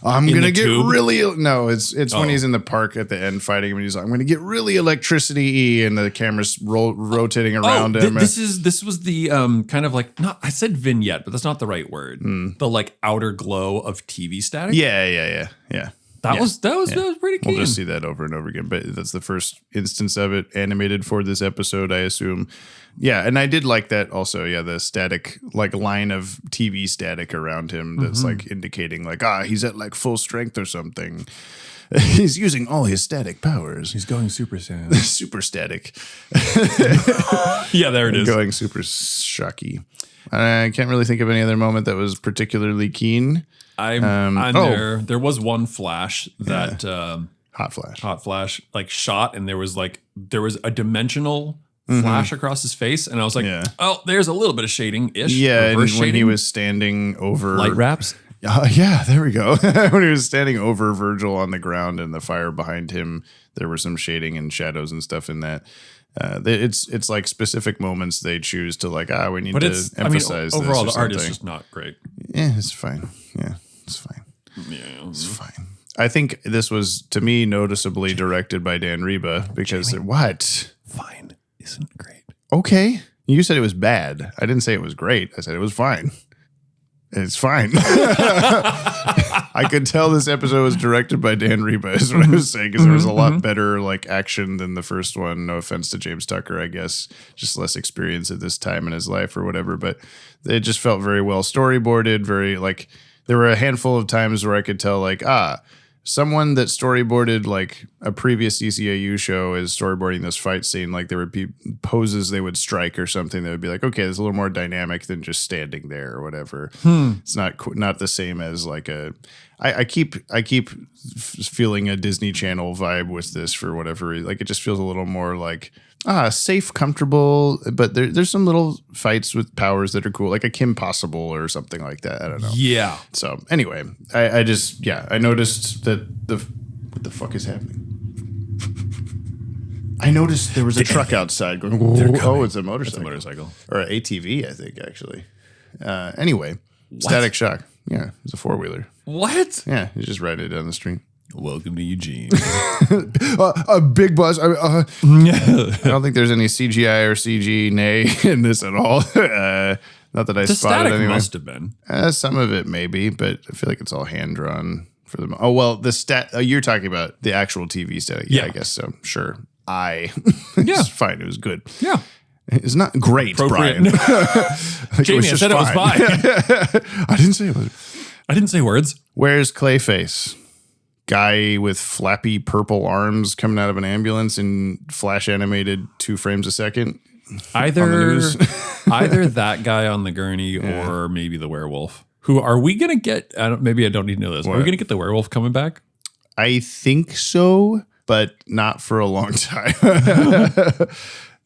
I'm going to get really... No, it's when he's in the park at the end fighting him and he's like, I'm going to get really electricity-y and the camera's rotating around him. This was the kind of I said vignette, but that's not the right word. The outer glow of TV static. Yeah. That was pretty keen. We'll just see that over and over again. But that's the first instance of it animated for this episode, I assume. Yeah, and I did like that also. Yeah, the static line of TV static around him that's indicating he's at full strength or something. He's using all his static powers. He's going super saiyan. Super static. Yeah, there it is. Going super shocky. I can't really think of any other moment that was particularly keen. There was one flash that Hot Flash, like shot, and there was a dimensional flash across his face, and I was like, oh, there's a little bit of shading-ish. Yeah, and when shading. he was standing over light wraps. Yeah, there we go. When he was standing over Virgil on the ground and the fire behind him, there were some shading and shadows and stuff in that. It's like specific moments they choose to like, we need to emphasize overall, this the or art is something. just not great. Yeah, it's fine. Yeah, it's fine. Yeah, it's fine. I think this was, to me, noticeably directed by Dan Reba because what? Fine isn't great. Okay. You said it was bad. I didn't say it was great. I said it was fine. It's fine. I could tell this episode was directed by Dan Reba is what I was saying, because there was a lot better like action than the first one. No offense to James Tucker, I guess, just less experience at this time in his life or whatever. But it just felt very well storyboarded, very like there were a handful of times where I could tell like, someone that storyboarded like a previous DCAU show is storyboarding this fight scene. Like there would be poses they would strike or something that would be like, okay, there's a little more dynamic than just standing there or whatever. It's not the same as like I keep feeling a Disney Channel vibe with this for whatever. Like it just feels a little more like safe, comfortable, but there's some little fights with powers that are cool, like a Kim Possible or something like that. I don't know. Yeah. So anyway, I just I noticed that what the fuck is happening? I noticed there was a truck outside going. Oh, it's a motorcycle. Or an ATV, I think actually. Anyway, Static Shock. Yeah, it's a 4-wheeler. What? Yeah, you just ride it down the street. Welcome to Eugene. A big bus. I don't think there's any CGI or CG in this at all. Not that I the spotted static anyway. must have been. Some of it maybe, but I feel like it's all hand drawn for them. Oh well, you're talking about the actual TV static. Yeah, I guess so. Sure. It's fine. It was good. Yeah. It's not great, Brian. Jamie, I said it was fine. I didn't say it was. I didn't say words. Where's Clayface? Guy with flappy purple arms coming out of an ambulance in flash animated 2 frames a second. Either that guy on the gurney or maybe the werewolf. Who are we going to get? Maybe I don't need to know this. What? Are we going to get the werewolf coming back? I think so, but not for a long time.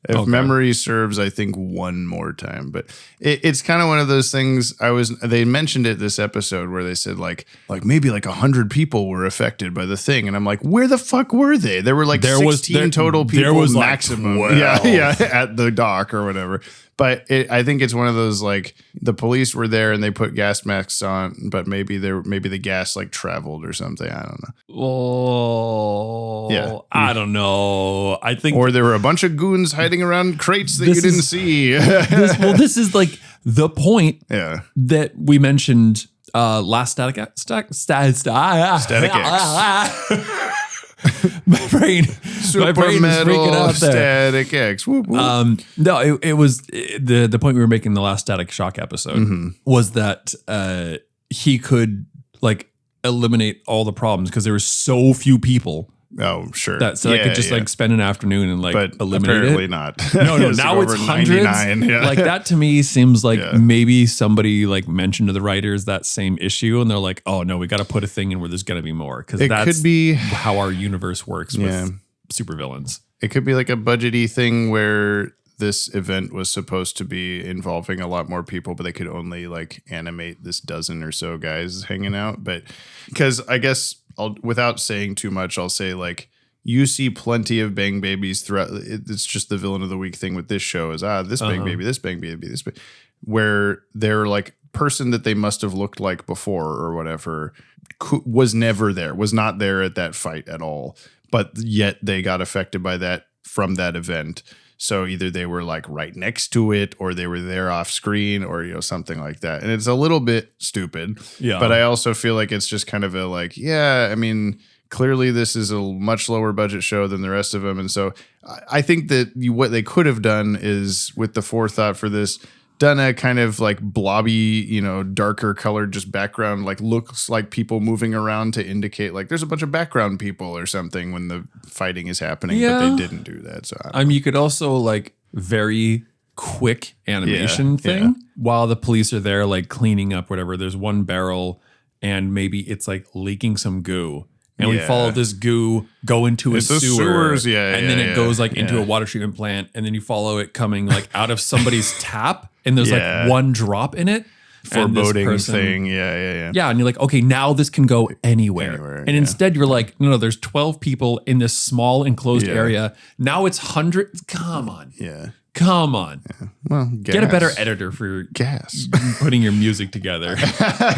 If memory serves, I think one more time. But it's kind of one of those things. They mentioned it this episode where they said like maybe like 100 people were affected by the thing, and I'm like, where the fuck were they? There were like 16 total people. There was maximum. Like yeah, at the dock or whatever. But I think it's one of those like the police were there and they put gas masks on, but maybe the gas like traveled or something. I don't know. Oh, yeah. I don't know. I think, or there were a bunch of goons hiding around crates that you didn't see. This is like the point that we mentioned last Static X. My brain is freaking out there. Static X. Whoop, whoop. No, it was the point we were making in the last Static Shock episode was that he could like eliminate all the problems because there were so few people. Oh, sure. I could just like spend an afternoon and like eliminate apparently it. Not. No, now it's hundreds. Like that to me seems like maybe somebody like mentioned to the writers that same issue and they're like, oh no, we got to put a thing in where there's going to be more because that's could be how our universe works with supervillains. It could be like a budgety thing where this event was supposed to be involving a lot more people, but they could only like animate this dozen or so guys hanging out. But because I guess without saying too much, I'll say like you see plenty of bang babies throughout. It's just the villain of the week thing with this show is this bang baby, this bang baby, this bang, where they're like person that they must have looked like before or whatever was never there, was not there at that fight at all. But yet they got affected by that from that event. So either they were like right next to it or they were there off screen or, something like that. And it's a little bit stupid. Yeah. But I also feel like it's just kind of a like, I mean, clearly this is a much lower budget show than the rest of them. And so I think that what they could have done is with the forethought for this, done a kind of like blobby, darker colored just background, like looks like people moving around to indicate like there's a bunch of background people or something when the fighting is happening, but they didn't do that. So I mean, you could also like very quick animation thing while the police are there, like cleaning up whatever. There's one barrel and maybe it's like leaking some goo. And we follow this goo go into a sewer. Sewers, and then it goes like into a water treatment plant. And then you follow it coming like out of somebody's tap. And there's like one drop in it. Foreboding thing. Yeah. Yeah. And you're like, okay, now this can go anywhere. And instead you're like, no, there's 12 people in this small enclosed area. Now it's hundreds. Come on. Yeah. Come on. Yeah. Well, get a better editor for putting your music together.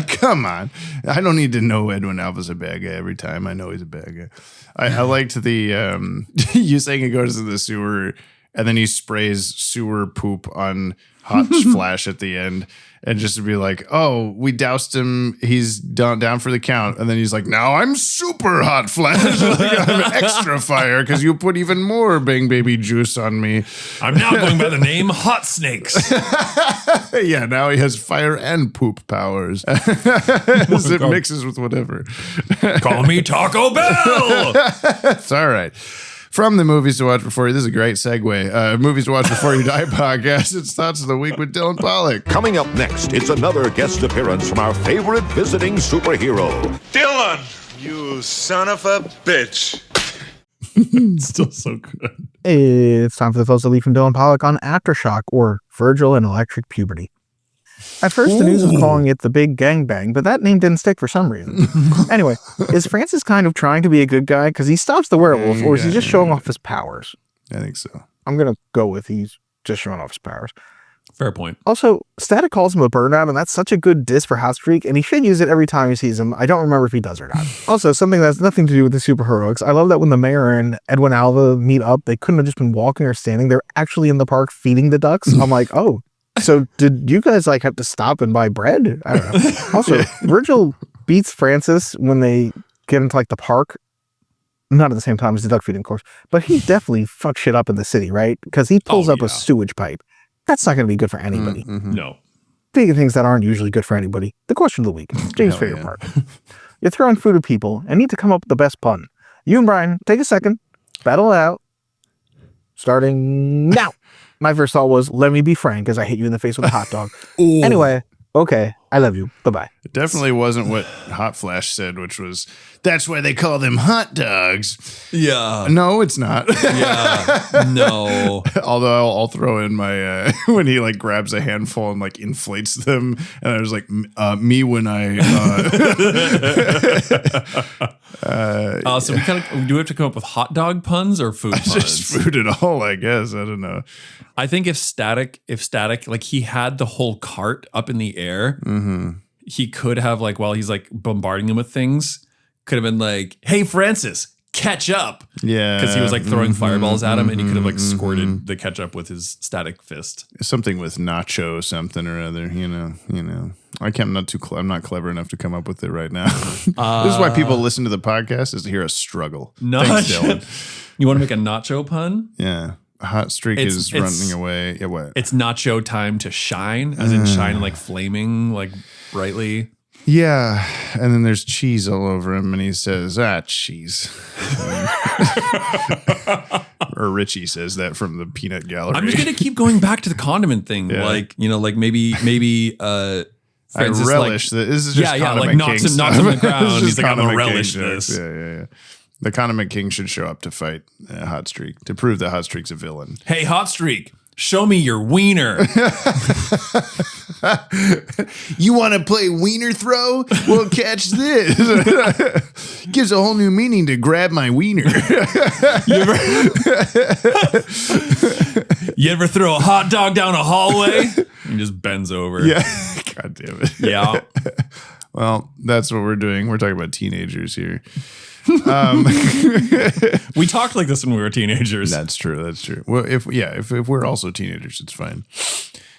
Come on. I don't need to know Edwin Alva's a bad guy every time. I know he's a bad guy. I liked the, you saying he goes to the sewer and then he sprays sewer poop on Hot Flash at the end. And just to be like, oh, we doused him. He's down for the count. And then he's like, now I'm super Hot Flash. Like, I'm extra fire because you put even more Bang Baby juice on me. I'm now going by the name Hot Snakes. Yeah, now he has fire and poop powers. As it mixes with whatever. Call me Taco Bell. It's all right. From the Movies to Watch Before You, this is a great segue. Movies to Watch Before You Die podcast. It's Thoughts of the Week with Dylan Pollock. Coming up next, it's another guest appearance from our favorite visiting superhero. Dylan, you son of a bitch. Still so good. It's time for the Thoughts of the Week from Dylan Pollock on Aftershock, or Virgil and Electric Puberty. At first, the news was calling it the Big Gangbang, but that name didn't stick for some reason. Anyway, is Francis kind of trying to be a good guy because he stops the werewolf, or is he just showing off his powers? I think so. I'm going to go with he's just showing off his powers. Fair point. Also, Static calls him a burnout, and that's such a good diss for Hotstreak, and he should use it every time he sees him. I don't remember if he does or not. Also, something that has nothing to do with the superheroics. I love that when the mayor and Edwin Alva meet up, they couldn't have just been walking or standing. They're actually in the park feeding the ducks. I'm like, oh. So did you guys like have to stop and buy bread? I don't know. Also, Virgil beats Francis when they get into like the park. Not at the same time as the duck feeding course, but he definitely fucks shit up in the city, right? Because he pulls up a sewage pipe. That's not going to be good for anybody. No. Speaking of things that aren't usually good for anybody, the question of the week, James' favorite part. You're throwing food at people and need to come up with the best pun. You and Brian, take a second, battle it out. Starting now. My first thought was, let me be frank, as I hit you in the face with a hot dog. Anyway, okay, I love you. Bye-bye. It definitely wasn't what Hot Flash said, which was, that's why they call them hot dogs. Yeah. No, it's not. Yeah. No. Although I'll throw in my, when he like grabs a handful and like inflates them. And I was like, me when I... So we kind of, do we have to come up with hot dog puns or food puns? Just food at all, I guess. I don't know. I think if static, like he had the whole cart up in the air, he could have like, while he's like bombarding them with things, could have been like, hey, Francis, catch up. Yeah. Because he was like throwing fireballs at him and he could have like squirted the ketchup with his static fist. Something with nacho something or other, you know. I'm not clever enough to come up with it right now. This is why people listen to the podcast, is to hear us struggle. Thanks, Dylan. You want to make a nacho pun? Yeah. Hotstreak is running away. Yeah, what? It's nacho time to shine, as in shine like flaming, like brightly. Yeah. And then there's cheese all over him and he says, cheese. Or Richie says that from the peanut gallery. I'm just going to keep going back to the condiment thing. Yeah. Like, like maybe Francis, I relish that. This is just like knocks him on the ground. He's like, I'm going to relish this. Yeah. The Condiment King should show up to fight Hotstreak to prove that Hotstreak's a villain. Hey, Hotstreak, show me your wiener. You want to play wiener throw? Well, catch this. Gives a whole new meaning to grab my wiener. You ever throw a hot dog down a hallway? He just bends over. Yeah. God damn it. Yeah. Well, that's what we're doing. We're talking about teenagers here. We talked like this when we were teenagers. That's true. Well, if we're also teenagers, it's fine.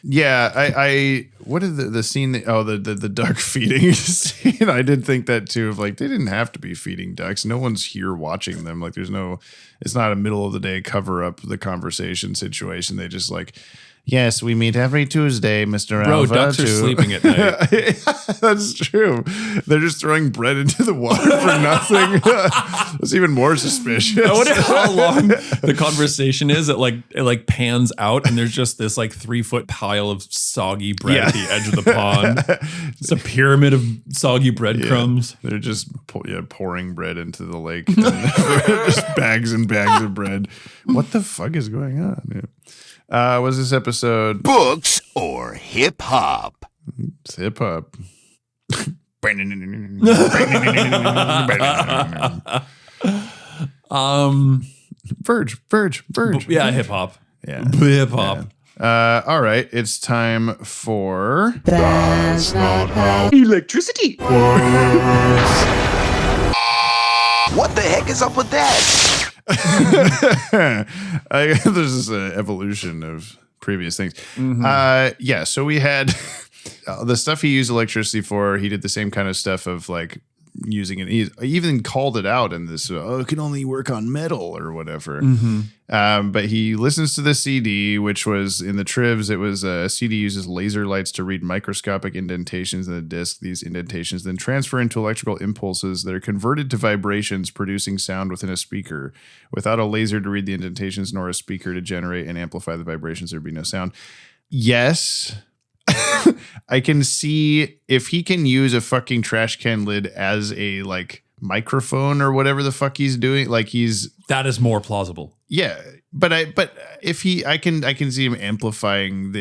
Yeah, I what is the scene that, the duck feeding scene? I did think that too, of like, they didn't have to be feeding ducks. No one's here watching them. Like it's not a middle of the day cover up the conversation situation. They just like, Yes, we meet every Tuesday, Mr. Bro, Alva. ducks are sleeping at night. That's true. They're just throwing bread into the water for nothing. It's even more suspicious. I wonder how long the conversation is. It like pans out and there's just this like 3-foot pile of soggy bread at the edge of the pond. It's a pyramid of soggy breadcrumbs. Yeah, they're just pouring bread into the lake. Just bags and bags of bread. What the fuck is going on? Yeah. Was this episode Books or hip hop? It's hip hop. Verge. Yeah, hip hop. Yeah, hip hop. Yeah. All right, it's time for That's not how electricity. What the heck is up with that? There's this evolution of previous things. Mm-hmm. So we had the stuff he used electricity for. He did the same kind of stuff of like using it. He even called it out in this, it can only work on metal or whatever. Mm-hmm. But he listens to the CD, which was in the trivs. It was a CD uses laser lights to read microscopic indentations in the disc. These indentations then transfer into electrical impulses that are converted to vibrations, producing sound within a speaker. Without a laser to read the indentations nor a speaker to generate and amplify the vibrations, there'd be no sound. Yes. I can see if he can use a fucking trash can lid as a like microphone or whatever the fuck he's doing. Like that is more plausible. Yeah. But if I can see him amplifying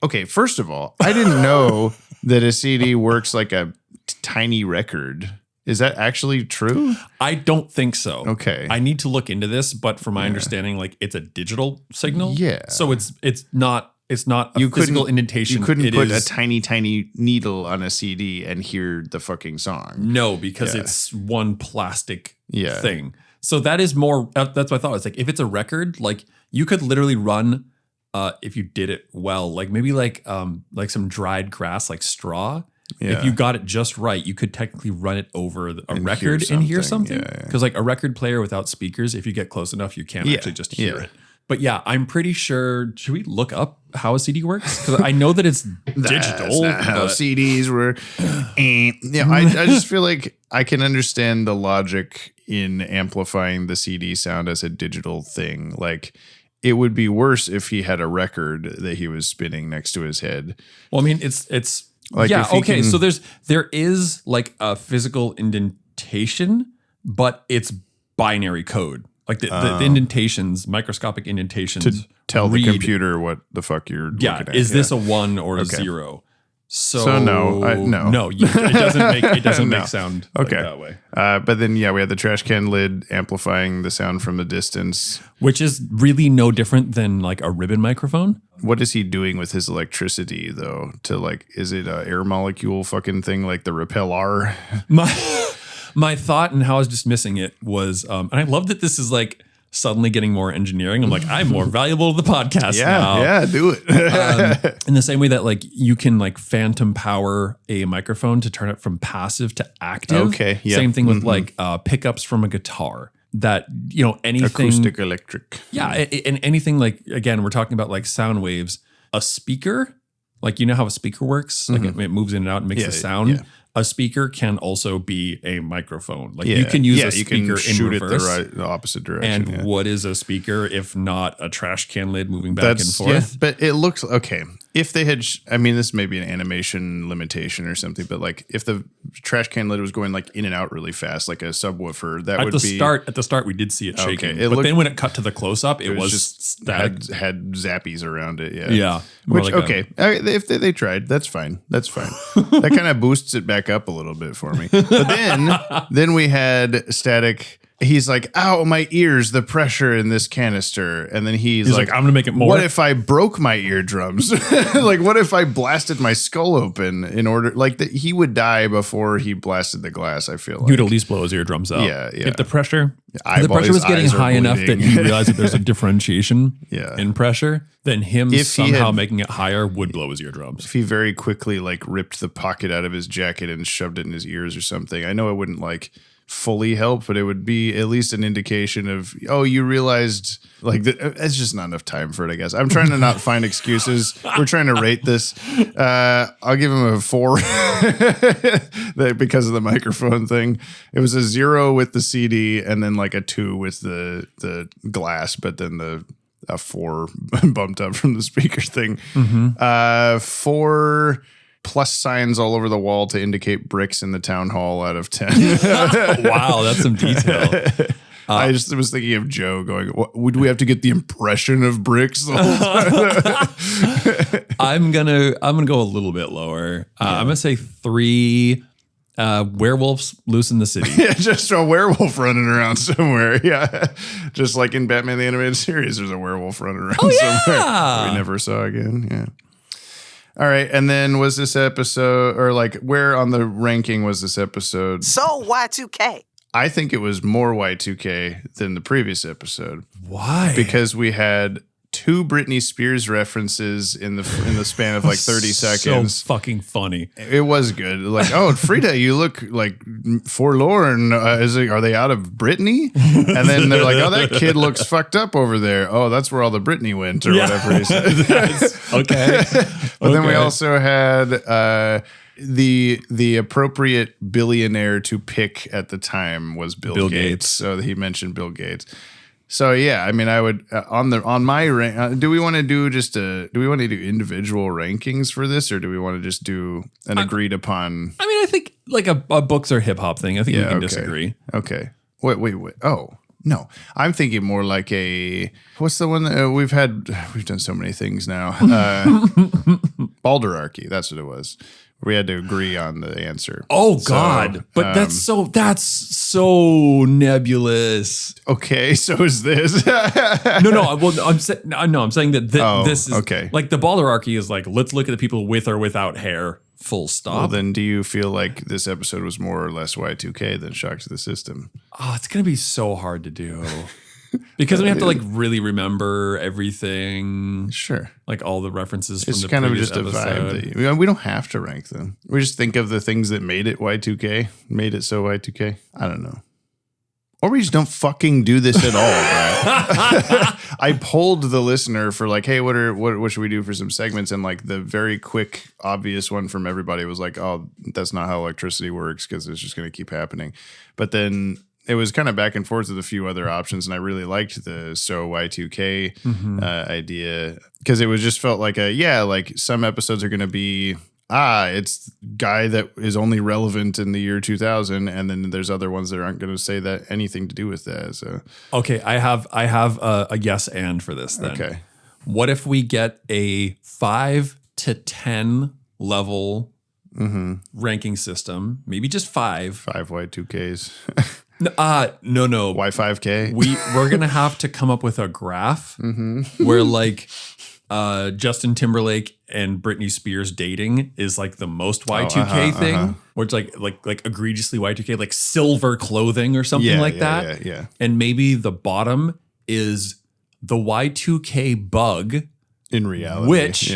okay, first of all, I didn't know that a CD works like a tiny record. Is that actually true? I don't think so. Okay. I need to look into this, but from my understanding, like it's a digital signal. Yeah. So it's not a physical indentation. You couldn't put a tiny needle on a CD and hear the fucking song. No, because it's one plastic thing. So that is more, that's what I thought. It's like, if it's a record, like you could literally run, if you did it well, like maybe like some dried grass, like straw. Yeah. If you got it just right, you could technically run it over a record and hear something. Because like a record player without speakers, if you get close enough, you can't actually just hear it. But yeah, I'm pretty sure. Should we look up how a CD works? Because I know that it's digital. That's not how CDs were. I just feel like I can understand the logic in amplifying the CD sound as a digital thing. Like it would be worse if he had a record that he was spinning next to his head. Well, I mean, it's like okay. So there is like a physical indentation, but it's binary code. Like the indentations, microscopic indentations. To tell the computer what the fuck you're looking at. Is this a 1 or a 0? So no. No, it doesn't make sound like that way. But then, we had the trash can lid amplifying the sound from a distance. Which is really no different than like a ribbon microphone. What is he doing with his electricity, though? To like, is it an air molecule fucking thing like the repeller? My thought and how I was dismissing it was, and I love that this is like suddenly getting more engineering. I'm like, I'm more valuable to the podcast now. Yeah, do it. In the same way that like you can like phantom power a microphone to turn it from passive to active. Okay. Yep. Same thing with like pickups from a guitar. That, anything. Acoustic electric. Yeah. And anything like, again, we're talking about like sound waves. A speaker, like how a speaker works? Like it moves in and out and makes a sound. Yeah. A speaker can also be a microphone. Like you can use a speaker in reverse. The opposite direction. And what is a speaker if not a trash can lid moving back and forth? Yeah, but it looks okay. If they had, this may be an animation limitation or something, but like if the trash can lid was going like in and out really fast, like a subwoofer, that would be at the start we did see it shaking, but then when it cut to the close up, it was just static. Had zappies around it. Yeah. Which like if they tried, that's fine. That kind of boosts it back up a little bit for me. But then we had static. He's like, ow, my ears, the pressure in this canister. And then he's like, I'm going to make it more. What if I broke my eardrums? Like, what if I blasted my skull open in order, like he would die before he blasted the glass, I feel like. You'd at least blow his eardrums out. Yeah. If the pressure was getting high enough that you realize that there's a differentiation in pressure, then him somehow making it higher would blow his eardrums. If he very quickly like ripped the pocket out of his jacket and shoved it in his ears or something, I know it wouldn't like fully help, but it would be at least an indication of, oh, you realized like it's just not enough time for it, I guess. I'm trying to not find excuses. We're trying to rate this. I'll give him a 4 because of the microphone thing. It was a 0 with the CD and then like a 2 with the glass, but then a 4 bumped up from the speaker thing. 4 plus signs all over the wall to indicate bricks in the town hall out of 10. Wow, that's some detail. I just was thinking of Joe going, would we have to get the impression of bricks the whole time? I'm gonna go a little bit lower. I'm gonna say 3 werewolves loose in the city. Yeah, just a werewolf running around somewhere. Yeah, just like in Batman the Animated Series, there's a werewolf running around somewhere we never saw again. Yeah. All right, and then was this episode, or like where on the ranking was this episode? So Y2K. I think it was more Y2K than the previous episode. Why? Because we had 2 Britney Spears references in the span of like 30 seconds. So fucking funny. It was good. Like, oh, Frida, you look like forlorn. Are they out of Britney? And then they're like, oh, that kid looks fucked up over there. Oh, that's where all the Britney went, or whatever he said. Okay. But then we also had the appropriate billionaire to pick at the time was Bill Gates. So he mentioned Bill Gates. So yeah, I mean, I would on my rank. Do we want to do individual rankings for this, or do we want to just do an agreed upon? I mean, I think like a books or hip hop thing. I think we can disagree. Okay. Wait. Oh no, I'm thinking more like what's the one that we've done so many things now. Balderarchy. That's what it was. We had to agree on the answer. Oh God! But that's so nebulous. Okay, so is this? No. Well, I'm saying that this is okay. Like the balderarchy is like, let's look at the people with or without hair. Full stop. Well, then do you feel like this episode was more or less Y2K than Shock to the System? Oh, it's gonna be so hard to do. Because we have to like really remember everything. Sure. Like all the references it's from the kind of previous just episode. a vibe. We don't have to rank them. We just think of the things that made it Y2K, made it so Y2K. I don't know. Or we just don't fucking do this at all, right? I polled the listener for like, hey, what should we do for some segments? And like the very quick, obvious one from everybody was like, oh, that's not how electricity works because it's just going to keep happening. But then it was kind of back and forth with a few other options, and I really liked the so Y2K idea because it was just felt like like some episodes are going to be it's guy that is only relevant in the year 2000, and then there's other ones that aren't going to say that anything to do with that. So okay, I have a yes and for this then. Okay, what if we get a 5 to 10 level ranking system? Maybe just 5 Y2Ks. No. Y5K. We're gonna have to come up with a graph where like Justin Timberlake and Britney Spears dating is like the most Y2K thing, or it's like egregiously Y2K, like silver clothing or something like that. Yeah. And maybe the bottom is the Y2K bug in reality, which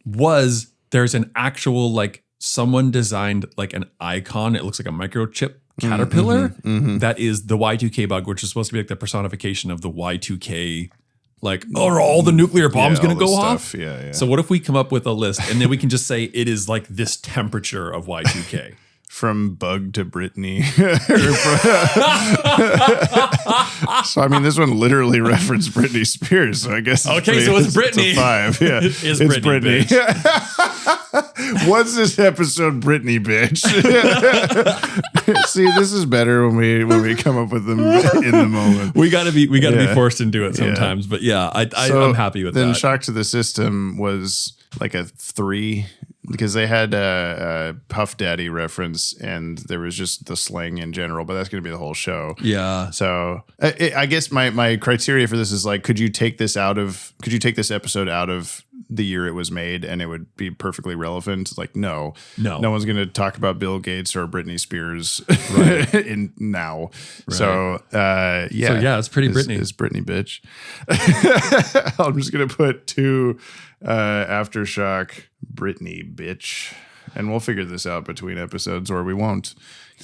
was there's an actual like someone designed like an icon. It looks like a microchip caterpillar that is the Y2K bug, which is supposed to be like the personification of the Y2K. Like, are all the nuclear bombs going to go off? Yeah. So what if we come up with a list and then we can just say it is like this temperature of Y2K? From Bug to Britney. So, I mean, this one literally referenced Britney Spears. So I guess okay, so it's Britney. It's a 5. Yeah, it's Britney. What's this episode, Britney, bitch? See, this is better when we come up with them in the moment. We gotta be forced into it sometimes. But yeah, I'm happy with that. Then Shock to the System was like a 3 because they had a Puff Daddy reference and there was just the slang in general, but that's going to be the whole show. Yeah. So I guess my criteria for this is like, could you take this episode out of the year it was made and it would be perfectly relevant? Like, no one's going to talk about Bill Gates or Britney Spears in now. Right. So it's pretty Britney. It's Britney, bitch. I'm just going to put 2 Aftershock Britney, bitch. And we'll figure this out between episodes, or we won't.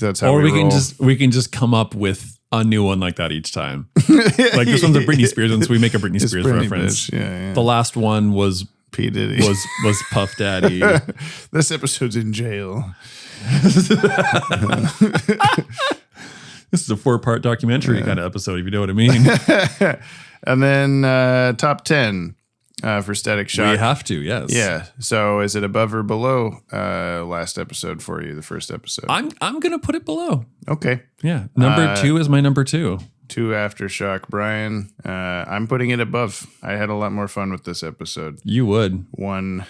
That's how or we can roll. we can just come up with a new one like that each time. Like this one's a Britney Spears one, so we make a Britney Spears Britney reference. bitch. Yeah. The last one was P. Diddy. Was Puff Daddy. This episode's in jail. This is a 4-part documentary kind of episode, if you know what I mean. And then top 10 for Static Shock. We have to, yes. Yeah. So is it above or below last episode for you, the first episode? I'm gonna put it below. Okay. Yeah. Number 2 is my number 2. 2 Aftershock. Brian, I'm putting it above. I had a lot more fun with this episode. You would. 1.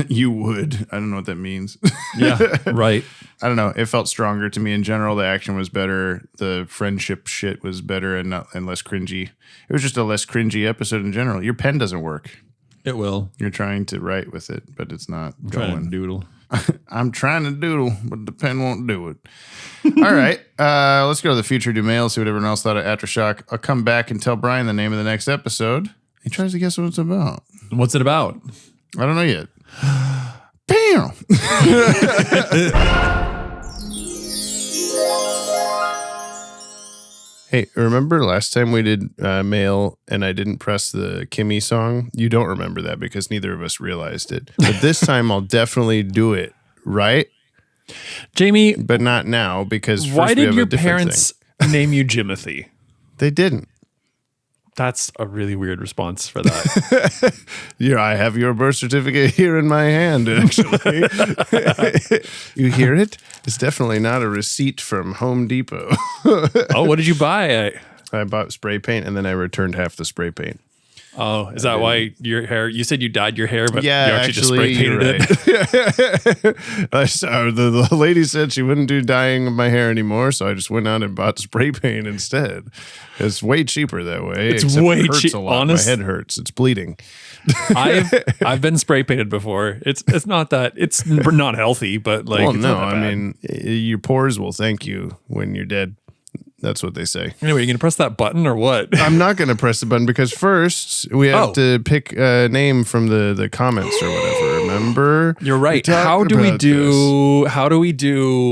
You would. I don't know what that means. Yeah, right. I don't know. It felt stronger to me in general. The action was better. The friendship shit was better and less cringy. It was just a less cringy episode in general. Your pen doesn't work. It will. You're trying to write with it, but it's not Trying to going. doodle. I'm trying to doodle, but the pen won't do it. All right. Let's go to the future do mail, see what everyone else thought of Aftershock. I'll come back and tell Brian the name of the next episode. He tries to guess what it's about. What's it about? I don't know yet. Bam! Hey, remember last time we did mail and I didn't press the Kimmy song? You don't remember that because neither of us realized it. But this time I'll definitely do it, right? Jamie, but not now because first why we did have your a different parents thing. name you Jimothy? They didn't. That's a really weird response for that. Yeah, I have your birth certificate here in my hand, actually. You hear it? It's definitely not a receipt from Home Depot. Oh, what did you buy? I bought spray paint and then I returned half the spray paint. Oh, is that why your hair? You said you dyed your hair, but Yeah, you actually just spray painted it. I saw the lady said she wouldn't do dyeing of my hair anymore, so I just went out and bought spray paint instead. It's way cheaper that way. It's except way it hurts cheap. a lot. My head hurts. It's bleeding. I've been spray painted before. It's not that it's not healthy, but like well, it's no, not that I bad. mean your pores will thank you when you're dead. That's what they say. Anyway, you gonna press that button or what? I'm not going to press the button because first we have to pick a name from the comments or whatever. Remember? You're right. How do we do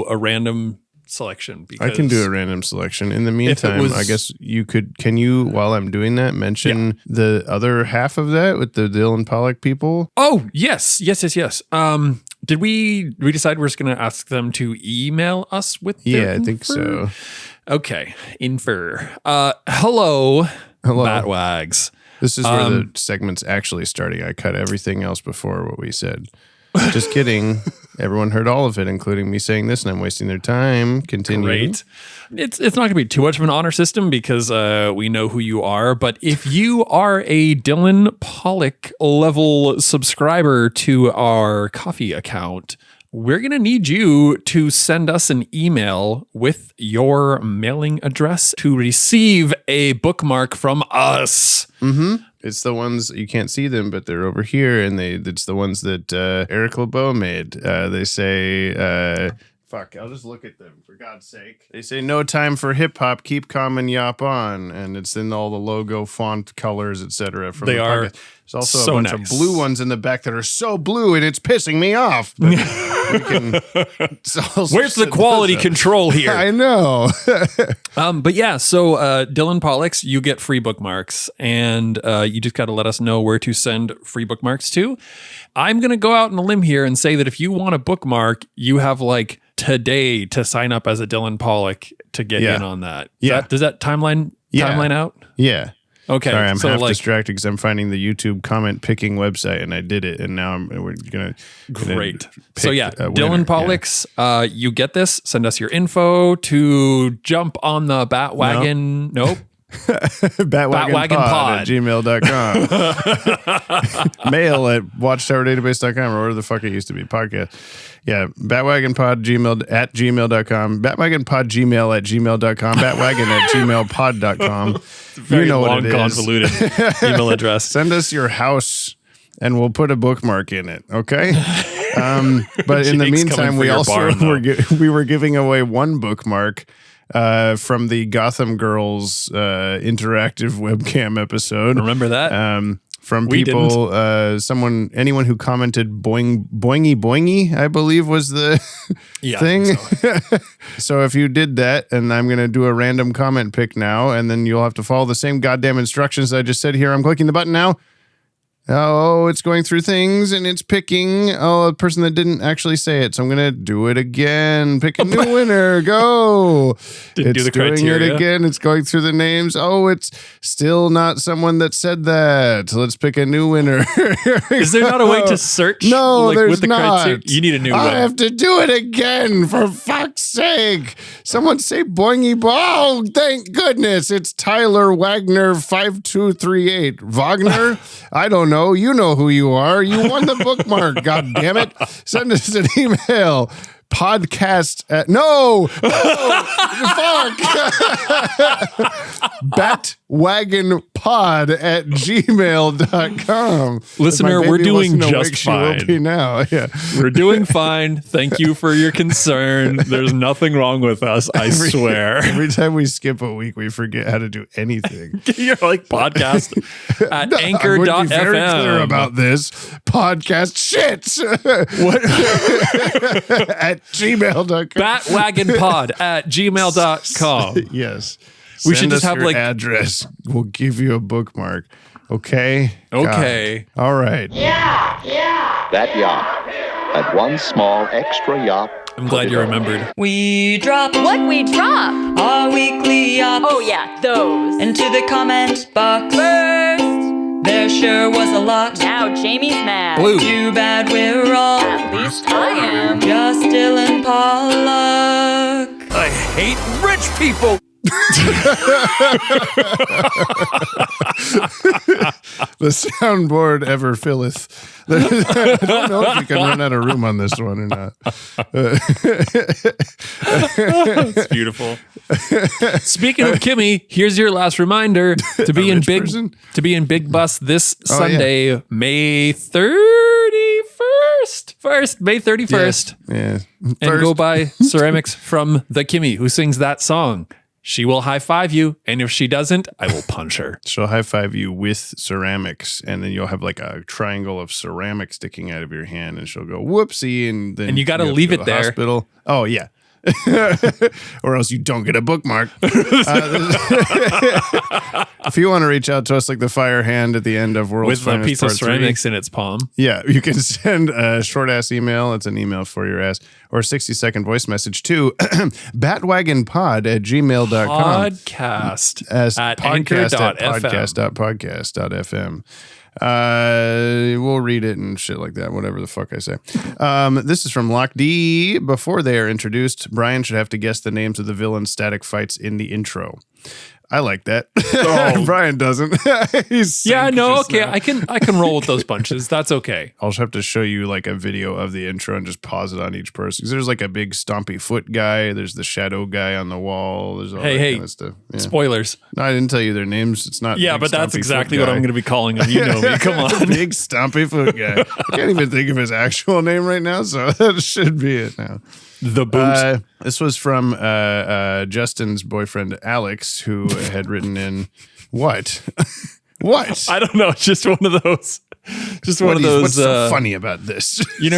a random selection? I can do a random selection. In the meantime, I guess you could. Can you, while I'm doing that, mention the other half of that with the Dylan Pollock people? Oh yes. Did we decide we're just going to ask them to email us with their I think so. Okay. Infer. Hello. Bat-Wags. This is where the segment's actually starting. I cut everything else before what we said. Just kidding. Everyone heard all of it, including me saying this, and I'm wasting their time. Continue. Great. It's not going to be too much of an honor system because we know who you are. But if you are a Dylan Pollock level subscriber to our coffee account, we're going to need you to send us an email with your mailing address to receive a bookmark from us. Mm-hmm. It's the ones, you can't see them, but they're over here, and it's the ones that Eric LeBeau made. They say, fuck, I'll just look at them, for God's sake. They say, no time for hip-hop, keep calm and yop on. And it's in all the logo, font, colors, etc. They are podcast. There's also so a bunch of blue ones in the back that are so blue, and it's pissing me off. But we can... Where's the quality control here? I know. But yeah, so Dylan Pollock's, you get free bookmarks, and you just got to let us know where to send free bookmarks to. I'm going to go out on a limb here and say that if you want a bookmark, you have like today to sign up as a Dylan Pollock to get in on that. Does that timeline out? Yeah. Okay. Sorry, I'm half distracted because I'm finding the YouTube comment picking website, and I did it, and now we're gonna great. So yeah, Dylan Pollock's, you get this. Send us your info to jump on the Bat-Wagon. Nope. Bat-Wagon pod at gmail.com. Mail at watchtowerdatabase.com or whatever the fuck it used to be. Podcast. Yeah. Bat-Wagon pod at gmail.com. Bat-Wagon pod gmail at gmail.com. Bat-Wagon at gmailpod.com. Very you know long, what it is. convoluted email address. Send us your house and we'll put a bookmark in it. Okay. But in the meantime, we also we were giving away one bookmark from the Gotham Girls interactive webcam episode. Remember that? from We people. Anyone who commented boingy, I believe was the thing. So if you did that, and I'm going to do a random comment pick now, and then you'll have to follow the same goddamn instructions I just said here. I'm clicking the button now. Oh, it's going through things and it's picking a person that didn't actually say it. So I'm going to do it again. Pick a new winner. Go. Didn't do the doing criteria. it again. It's going through the names. Oh, it's still not someone that said that. Let's pick a new winner. Is there not a way to search? No, like, there's with the not. criteria? You need a new I one. have to do it again, for fuck's sake. Someone say boingy. Oh, thank goodness. It's Tyler Wagner 5238. Wagner? I don't know. You know who you are. You won the bookmark. God damn it. Send us an email. Podcast at fuck. Bat-Wagon@gmail.com. Listener, we're doing just fine. Now. Yeah. We're doing fine. Thank you for your concern. There's nothing wrong with us, I swear. Every time we skip a week, we forget how to do anything. You're like podcast at I would be very clear anchor.fm. about this. Podcast shit. What? At gmail.com. Batwagonpod@gmail.com. Yes. We should Send just us have your like address. We'll give you a bookmark. Okay? Okay. God. All right. That yacht had one small extra yacht. I'm glad you remembered. We drop What we drop? our weekly yachts Oh yeah, those. into the comment box. First, There sure was a lot. now Jamie's mad. Blue. Too bad we're all At least I am. just Dylan Pollock. I hate rich people. The soundboard ever filleth. I don't know if you can run out of room on this one or not. It's beautiful. Speaking of Kimmy, here's your last reminder to be in Big Bus this Sunday, May 31st. May 31st. Yeah. And go buy ceramics from the Kimmy who sings that song. She will high five you, and if she doesn't, I will punch her. She'll high five you with ceramics, and then you'll have like a triangle of ceramic sticking out of your hand, and she'll go whoopsie, and then And you gotta have to leave go it to the there. Hospital. Oh yeah. Or else you don't get a bookmark. If you want to reach out to us like the fire hand at the end of World's With a Finest piece of Part 3, ceramics in its palm. yeah, you can send a short ass email. It's an email for your ass, or a 60-second voice message to batwagonpod@gmail.com. Podcast As at podcast at anchor.fm. podcast.podcast.fm. We'll read it and shit like that, whatever the fuck I say. This is from Lock D. Before they are introduced, Brian should have to guess the names of the villain static fights in the intro. I like that. Brian doesn't. He's Yeah, no, just okay. now. I can roll with those punches. That's okay. I'll just have to show you like a video of the intro and just pause it on each person. 'Cause there's like a big stompy foot guy. There's the shadow guy on the wall. There's all that kind of stuff. Yeah. Spoilers. No, I didn't tell you their names. It's not. Yeah, big but that's stompy exactly foot what I'm guy. going to be calling him. You know me. Come on. Big stompy foot guy. I can't even think of his actual name right now, so that should be it now. The boobs. This was from Justin's boyfriend Alex, who had written in what? What? I don't know. It's just one of those. Just one of those. What's so funny about this? Have you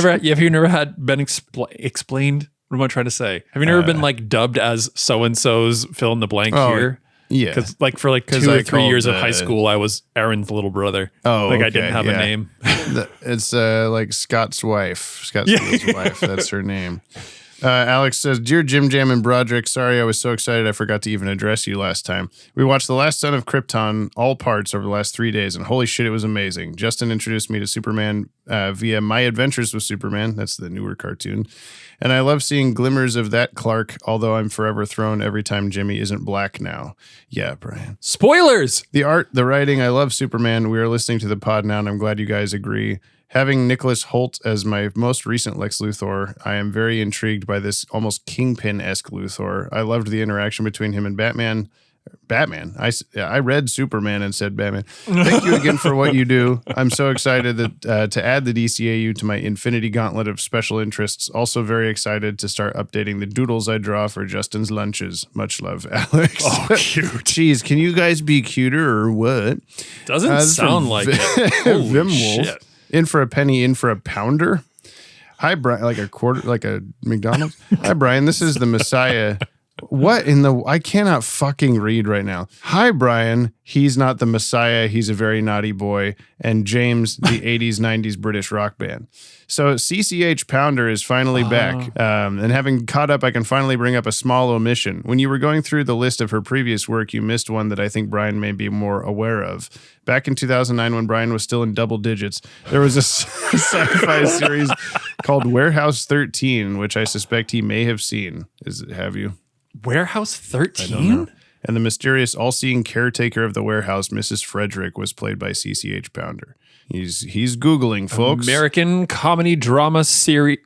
never had been explained? What am I trying to say? Have you never been like dubbed as so and so's fill in the blank here? Yeah, because like for like 2 or 3 years of high school, I was Aaron's little brother. Oh, like I okay, didn't have a name. It's like Scott's wife, Scott Steele's wife. That's her name. Alex says, "Dear Jim Jam and Broderick, sorry I was so excited I forgot to even address you last time. We watched The Last Son of Krypton, all parts, over the last 3 days, and holy shit, it was amazing. Justin introduced me to Superman via My Adventures with Superman. That's the newer cartoon. And I love seeing glimmers of that Clark, although I'm forever thrown every time Jimmy isn't black now. Yeah, Brian. Spoilers! The art, the writing, I love Superman. We are listening to the pod now, and I'm glad you guys agree. Having Nicholas Hoult as my most recent Lex Luthor, I am very intrigued by this almost Kingpin-esque Luthor. I loved the interaction between him and Batman. Batman. I read Superman and said Batman. Thank you again for what you do. I'm so excited that to add the DCAU to my infinity gauntlet of special interests. Also very excited to start updating the doodles I draw for Justin's lunches. Much love, Alex. Oh, cute. Jeez, can you guys be cuter or what? Doesn't sound like it. Holy Vim shit. Wolf. In for a penny, in for a pounder. Hi, Brian. Like a quarter, like a McDonald's. Hi, Brian. This is the Messiah. What in the... I cannot fucking read right now. Hi, Brian. He's not the Messiah. He's a very naughty boy. And James, the 80s, 90s British rock band. So CCH Pounder is finally back. And having caught up, I can finally bring up a small omission. When you were going through the list of her previous work, you missed one that I think Brian may be more aware of. Back in 2009, when Brian was still in double digits, there was a sci-fi series called Warehouse 13, which I suspect he may have seen. Have you? Warehouse 13? I don't know. And the mysterious all-seeing caretaker of the warehouse, Mrs. Frederick, was played by CCH Pounder. He's Googling, folks. American comedy drama series.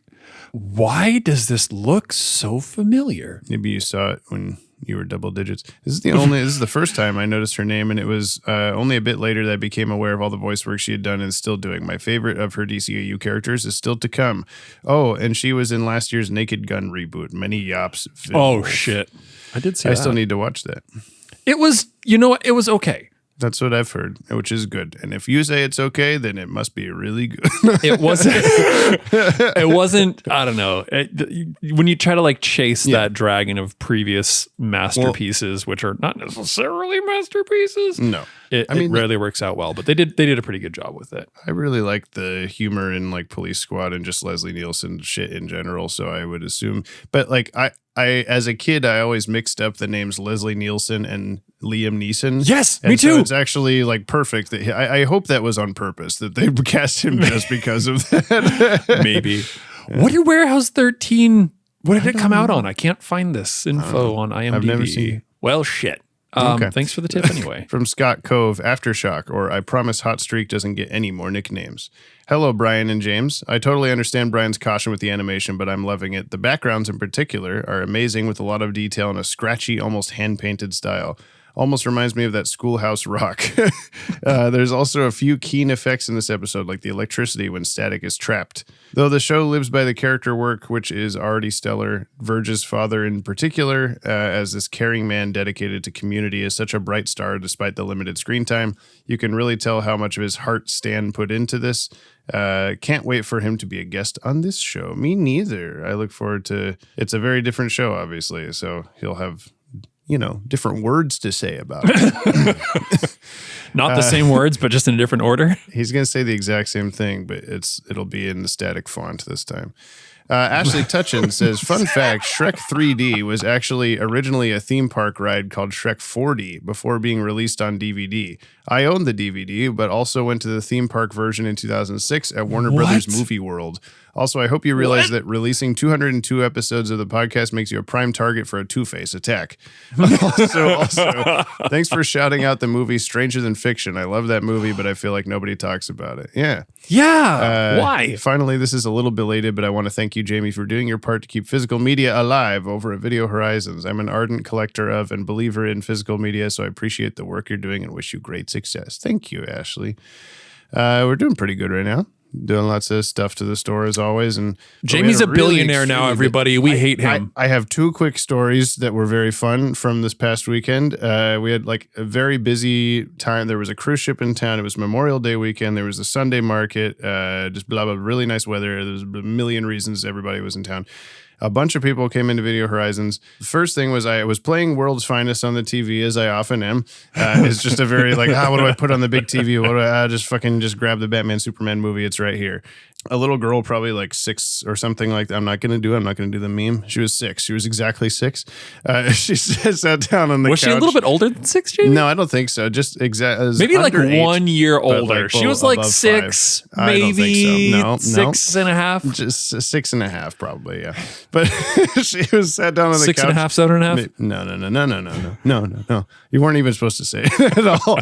Why does this look so familiar? Maybe you saw it when you were double digits. This is the first time I noticed her name, and it was only a bit later that I became aware of all the voice work she had done and is still doing. My favorite of her DCAU characters is still to come. Oh, and she was in last year's Naked Gun reboot. Many yops. Oh, shit. I did see that. I still need to watch that. It was, you know what? It was okay. That's what I've heard, which is good. And if you say it's okay, then it must be really good. It wasn't, I don't know. When you try to like chase that dragon of previous masterpieces, which are not necessarily masterpieces. No. It rarely works out well, but they did a pretty good job with it. I really like the humor in like Police Squad and just Leslie Nielsen shit in general. So I would assume, but like I as a kid, I always mixed up the names Leslie Nielsen and Liam Neeson. Yes, and me too. So it's actually like perfect. That I hope that was on purpose, that they cast him just because of that. Maybe. What did Warehouse 13, what did it come out on? I can't find this info on IMDb. I've never seen. Well, shit. Okay. Thanks for the tip anyway. From Scott Cove, Aftershock, or I promise Hotstreak doesn't get any more nicknames. Hello, Brian and James. I totally understand Brian's caution with the animation, but I'm loving it. The backgrounds in particular are amazing with a lot of detail and a scratchy, almost hand-painted style. Almost reminds me of that Schoolhouse Rock. There's also a few keen effects in this episode, like the electricity when Static is trapped. Though the show lives by the character work, which is already stellar, Verge's father in particular, as this caring man dedicated to community, is such a bright star despite the limited screen time. You can really tell how much of his heart Stan put into this. Can't wait for him to be a guest on this show. Me neither. I look forward to... It's a very different show, obviously, so he'll have... different words to say about it. Not the same words, but just in a different order. He's going to say the exact same thing, but it'll be in the static font this time. Ashley Tutchin says, fun fact, Shrek 3D was actually originally a theme park ride called Shrek 4D before being released on DVD. I owned the DVD, but also went to the theme park version in 2006 at Warner Brothers Movie World. Also, I hope you realize that releasing 202 episodes of the podcast makes you a prime target for a Two-Face attack. Also, thanks for shouting out the movie Stranger Than Fiction. I love that movie, but I feel like nobody talks about it. Yeah. Yeah. Why? Finally, this is a little belated, but I want to thank you, Jamie, for doing your part to keep physical media alive over at Video Horizons. I'm an ardent collector of and believer in physical media, so I appreciate the work you're doing and wish you great success. Thank you, Ashley. We're doing pretty good right now. Doing lots of stuff to the store as always. And Jamie's a billionaire now, everybody. We hate him. I have two quick stories that were very fun from this past weekend. We had like a very busy time. There was a cruise ship in town. It was Memorial Day weekend. There was a Sunday market, just blah, blah, really nice weather. There's a million reasons everybody was in town. A bunch of people came into Video Horizons. The first thing was I was playing World's Finest on the TV, as I often am. It's just a very like, what do I put on the big TV? What do I just grab the Batman Superman movie? It's right here. A little girl, probably like 6 or something like that. I'm not going to do the meme. She was 6. She was exactly 6. She sat down on the couch. Was she a little bit older than 6, Jamie? No, I don't think so. Just maybe like 1 year older. Like she was like 6, maybe so. No, 6.5. Just 6.5, probably. Yeah, but she was sat down on the 6.5, couch. 7.5. No. You weren't even supposed to say it at all.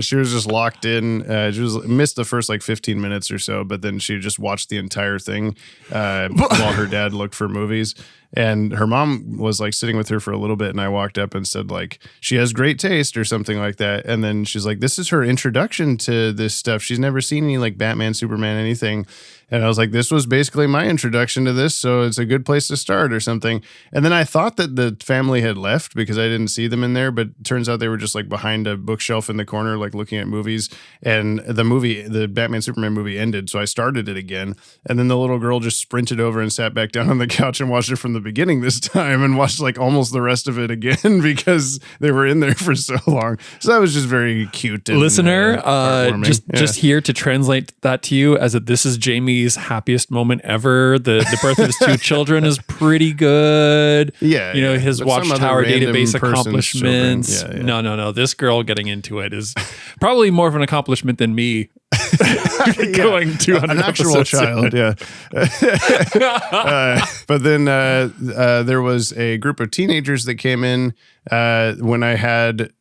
She was just locked in. She missed the first like 15 minutes or so, but then she just watched the entire thing while her dad looked for movies. And her mom was like sitting with her for a little bit, and I walked up and said like, she has great taste or something like that. And then she's like, this is her introduction to this stuff. She's never seen any like Batman, Superman, anything. And I was like, this was basically my introduction to this, so it's a good place to start or something. And then I thought that the family had left because I didn't see them in there, but it turns out they were just like behind a bookshelf in the corner, like looking at movies. And the Batman Superman movie ended, so I started it again. And then the little girl just sprinted over and sat back down on the couch and watched it from the beginning this time and watched like almost the rest of it again because they were in there for so long. So that was just very cute. And, Listener, heartwarming. just here to translate that to you as that this is Jamie's happiest moment ever. The birth of his 2 children is pretty good. Yeah. You know, his But some Watchtower other random Database person's accomplishments. children. Yeah. No. This girl getting into it is probably more of an accomplishment than me. Going 200 an actual episodes child, in. but then there was a group of teenagers that came in when I had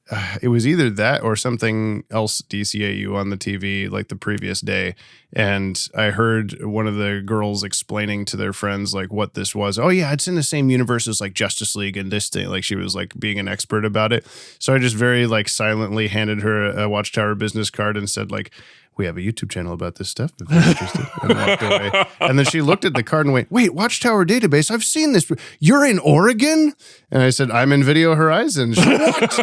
it was either that or something else DCAU on the TV like the previous day, and I heard one of the girls explaining to their friends like what this was. Oh yeah, it's in the same universe as like Justice League and this thing. Like she was like being an expert about it. So I just very like silently handed her a Watchtower business card and said like, we have a YouTube channel about this stuff if you're interested. And walked away. And then she looked at the card and went, wait, Watchtower Database, I've seen this. You're in Oregon? And I said, I'm in Video Horizon. She went, what?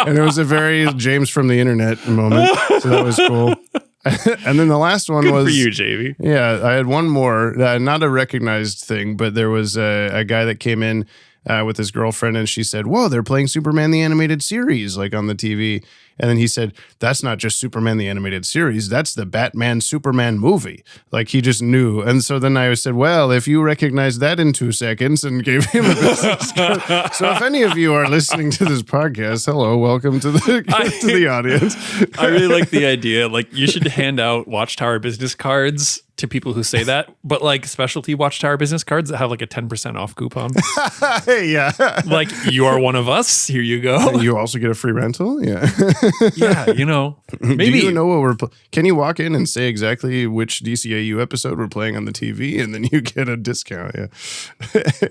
And it was a very James from the internet moment. So that was cool. And then the last one was for you, JV. Yeah, I had one more, not a recognized thing, but there was a guy that came in with his girlfriend, and she said, whoa, they're playing Superman the Animated Series, like on the TV. And then he said, that's not just Superman the Animated Series, that's the Batman Superman movie. Like he just knew. And so then I said, well, if you recognize that in 2 seconds, and gave him a business card. So if any of you are listening to this podcast, hello, welcome to the audience. I really like the idea. Like you should hand out Watchtower business cards to people who say that, but like specialty Watchtower business cards that have like a 10% off coupon. Yeah. Like you are one of us. Here you go. And you also get a free rental. Yeah. Yeah. You know, maybe. Do you know what we're can you walk in and say exactly which DCAU episode we're playing on the TV and then you get a discount? Yeah.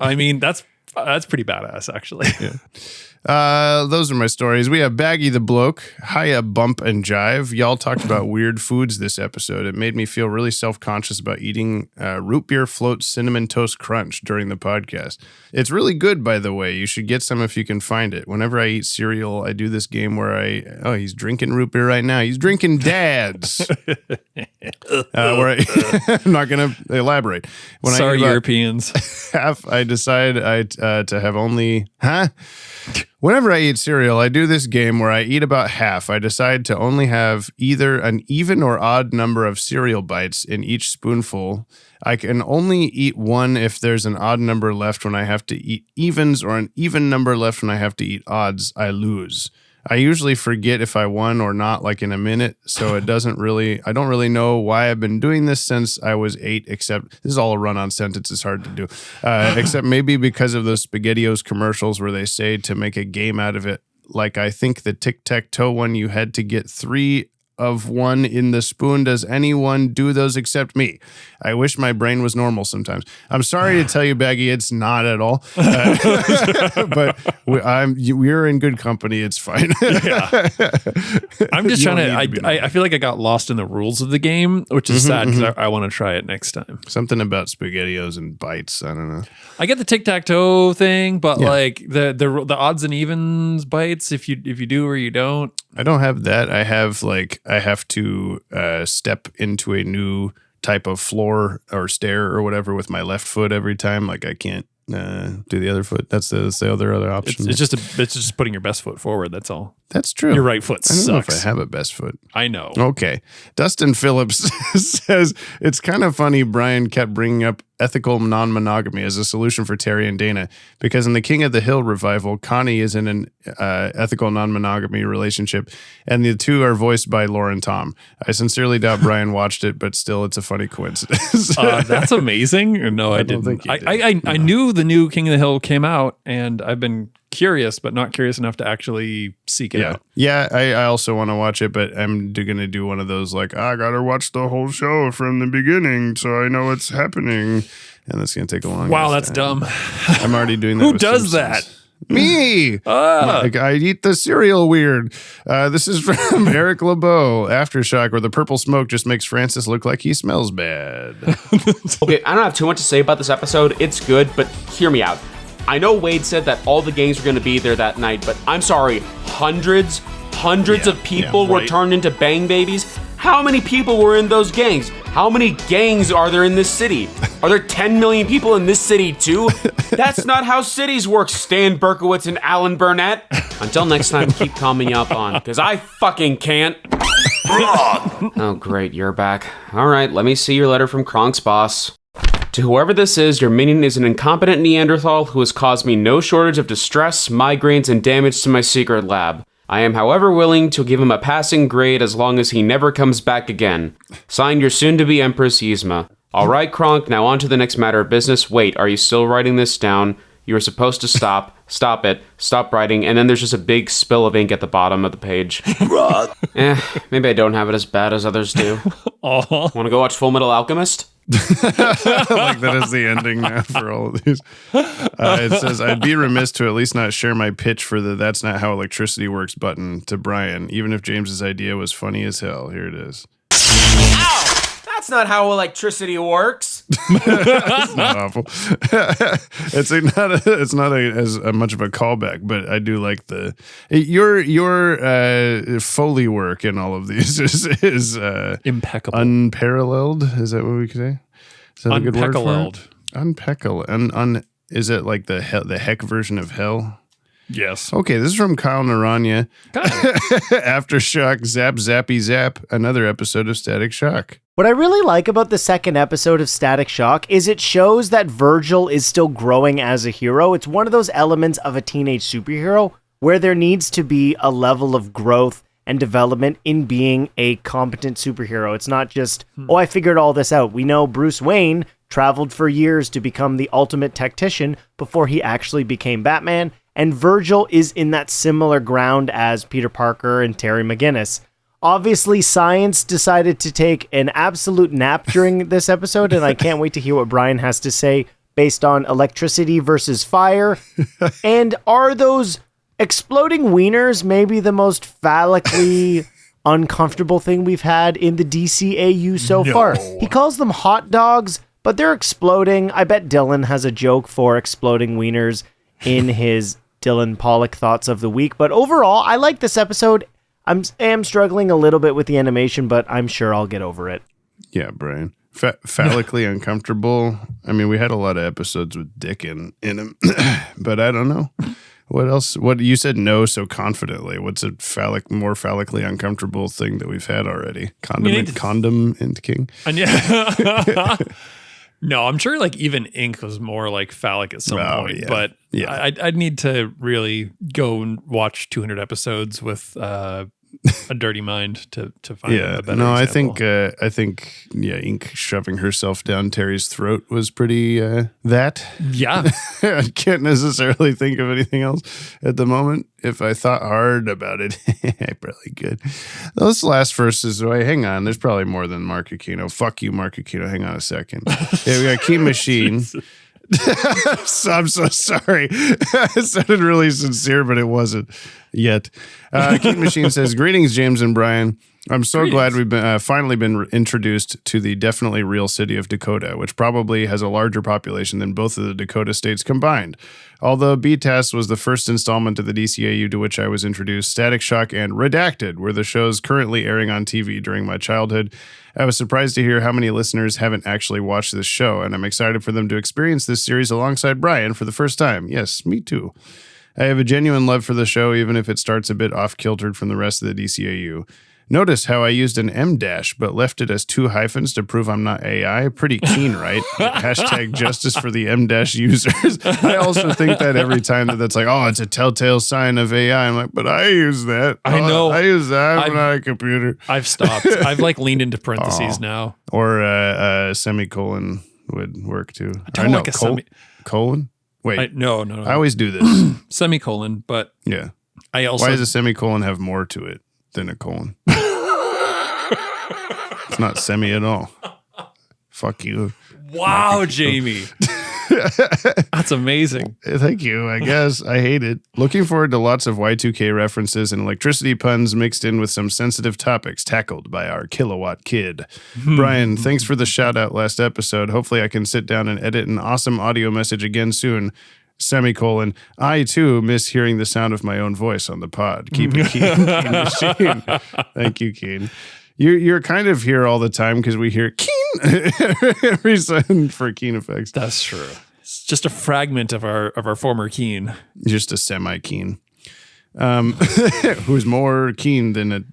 I mean, that's pretty badass actually. Yeah. Those are my stories. We have Baggy the Bloke, Hiya Bump and Jive. Y'all talked about weird foods this episode. It made me feel really self-conscious about eating root beer float cinnamon toast crunch during the podcast. It's really good, by the way. You should get some if you can find it. Whenever I eat cereal, I do this game where he's drinking root beer right now. He's drinking Dad's. I'm not going to elaborate. Sorry, Europeans. Half, I decide to have only, Whenever I eat cereal, I do this game where I eat about half. I decide to only have either an even or odd number of cereal bites in each spoonful. I can only eat one if there's an odd number left when I have to eat evens, or an even number left when I have to eat odds. I lose. I usually forget if I won or not like in a minute, so I don't really know why I've been doing this since I was 8, except this is all a run-on sentence, it's hard to do, except maybe because of those SpaghettiOs commercials where they say to make a game out of it, like I think the tic-tac-toe one, you had to get 3 of one in the spoon. Does anyone do those except me? I wish my brain was normal sometimes. I'm sorry to tell you, Baggy, it's not at all. But we're in good company. It's fine. Yeah. I'm just trying to, I feel like I got lost in the rules of the game, which is sad because I want to try it next time. Something about SpaghettiOs and bites. I don't know. I get the tic-tac-toe thing, but like the odds and evens bites, if you do or you don't. I don't have that. I have to step into a new type of floor or stair or whatever with my left foot every time. Like I can't do the other foot. That's the other option. It's just putting your best foot forward. That's all. That's true. Your right foot sucks. I don't know if I have a best foot. I know. Okay. Dustin Phillips says, it's kind of funny Brian kept bringing up ethical non-monogamy as a solution for Terry and Dana, because in the King of the Hill revival, Connie is in an ethical non-monogamy relationship, and the two are voiced by Lauren Tom. I sincerely doubt Brian watched it, but still, it's a funny coincidence. That's amazing. No, I didn't. I knew the new King of the Hill came out, and I've been curious, but not curious enough to actually seek it out. Yeah, I also want to watch it, but I'm going to do one of those like, I got to watch the whole show from the beginning so I know what's happening. And that's going to take a long Wow, that's dumb. I'm already doing that. Who with does Simpsons. that? Me. Like, I eat the cereal weird. This is from Eric LeBeau, Aftershock, where the purple smoke just makes Francis look like he smells bad. Okay, I don't have too much to say about this episode. It's good, but hear me out. I know Wade said that all the gangs were going to be there that night, but I'm sorry, hundreds of people were turned into bang babies. How many people were in those gangs? How many gangs are there in this city? Are there 10 million people in this city too? That's not how cities work, Stan Berkowitz and Alan Burnett. Until next time, keep calming up on, because I fucking can't. Oh, great, you're back. All right, let me see your letter from Kronk's boss. To whoever this is, your minion is an incompetent Neanderthal who has caused me no shortage of distress, migraines, and damage to my secret lab. I am, however, willing to give him a passing grade as long as he never comes back again. Signed, your soon-to-be Empress Yzma. All right, Kronk, now on to the next matter of business. Wait, are you still writing this down? You were supposed to stop it, stop writing, and then there's just a big spill of ink at the bottom of the page. Maybe I don't have it as bad as others do. Want to go watch Full Metal Alchemist? Like that is the ending now for all of these. It says, I'd be remiss to at least not share my pitch for the "That's Not How Electricity Works" button to Brian, even if James's idea was funny as hell. Here it is. Ow! That's not how electricity works. It's not awful. It's not as much of a callback, but I do like your Foley work in all of these is impeccable, unparalleled. Is that what we could say? Is that a good word for it? Unpeccable. Is it like the heck version of hell? Yes. Okay, this is from Kyle Naranya. Aftershock, Zap Zappy Zap, another episode of Static Shock. What I really like about the second episode of Static Shock is it shows that Virgil is still growing as a hero. It's one of those elements of a teenage superhero where there needs to be a level of growth and development in being a competent superhero. It's not just, oh, I figured all this out. We know Bruce Wayne traveled for years to become the ultimate tactician before he actually became Batman, and Virgil is in that similar ground as Peter Parker and Terry McGinnis. Obviously, science decided to take an absolute nap during this episode, and I can't wait to hear what Brian has to say based on electricity versus fire. And are those exploding wieners maybe the most phallically uncomfortable thing we've had in the DCAU so far? He calls them hot dogs, but they're exploding. I bet Dylan has a joke for exploding wieners in his Dylan Pollock Thoughts of the Week. But overall, I like this episode. I am struggling a little bit with the animation, but I'm sure I'll get over it. Yeah, Brian. Phallically uncomfortable. I mean, we had a lot of episodes with Dick in them, but I don't know. What else? What you said no so confidently. What's a more phallically uncomfortable thing that we've had already? Condom and King. No, I'm sure like even ink was more like phallic at some point, but I'd need to really go and watch 200 episodes with a dirty mind to find a better example. I think ink shoving herself down Terry's throat was pretty that. Yeah. I can't necessarily think of anything else at the moment. If I thought hard about it, I probably could. Those last verses, hang on, there's probably more than Mark Aquino. Fuck you, Mark Aquino. Hang on a second. Yeah, we got Key Machine. So I'm so sorry. It sounded really sincere, but it wasn't yet. Key Machine says, "Greetings, James and Brian. I'm so glad we've been finally been introduced to the definitely real city of Dakota, which probably has a larger population than both of the Dakota states combined. Although BTAS was the first installment of the DCAU to which I was introduced, Static Shock and Redacted were the shows currently airing on TV during my childhood. I was surprised to hear how many listeners haven't actually watched this show, and I'm excited for them to experience this series alongside Brian for the first time. Yes, me too. I have a genuine love for the show, even if it starts a bit off-kiltered from the rest of the DCAU. Notice how I used an M dash, but left it as 2 hyphens to prove I'm not AI. Pretty keen, right? Hashtag justice for the M dash users. I also think that every time that's like, oh, it's a telltale sign of AI. I'm like, but I use that. I know. I use that. I'm not a computer. I've stopped. I've like leaned into parentheses now. Or a semicolon would work too. I don't like a colon? Wait. No. I always do this. Semicolon, but yeah. I also. Why does a semicolon have more to it than a colon? It's not semi at all. Fuck you. Wow, Jamie. That's amazing. Thank you, I guess. I hate it. Looking forward to lots of Y2K references and electricity puns mixed in with some sensitive topics tackled by our kilowatt kid. Brian, thanks for the shout out last episode. Hopefully I can sit down and edit an awesome audio message again soon. Semicolon. I too miss hearing the sound of my own voice on the pod. Keep it Keen. Keen machine. Thank you, Keen. You're kind of here all the time because we hear Keen every time for Keen effects. That's true. It's just a fragment of our former Keen. Just a semi-Keen. Who's more keen than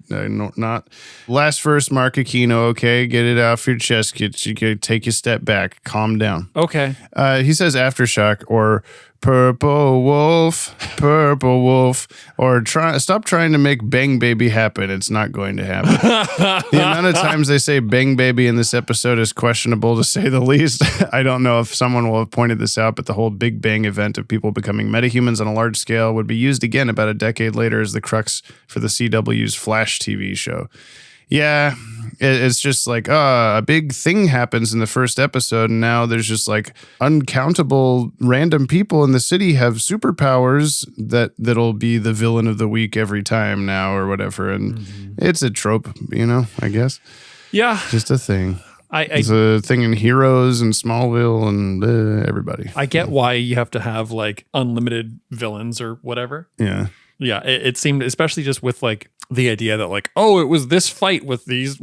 not. Last verse, Mark Aquino. Okay, get it off your chest. Take a step back. Calm down. Okay. He says Aftershock or Purple Wolf, or stop trying to make Bang Baby happen. It's not going to happen. The amount of times they say Bang Baby in this episode is questionable, to say the least. I don't know if someone will have pointed this out, but the whole Big Bang event of people becoming metahumans on a large scale would be used again about a decade later as the crux for the CW's Flash TV show. Yeah, it's just like, a big thing happens in the first episode, and now there's just like uncountable random people in the city have superpowers that'll be the villain of the week every time now or whatever. And it's a trope, I guess. Yeah. Just a thing. It's a thing in Heroes and Smallville and everybody. I get why you have to have like unlimited villains or whatever. Yeah. Yeah, it seemed, especially just with like the idea that like, oh, it was this fight with these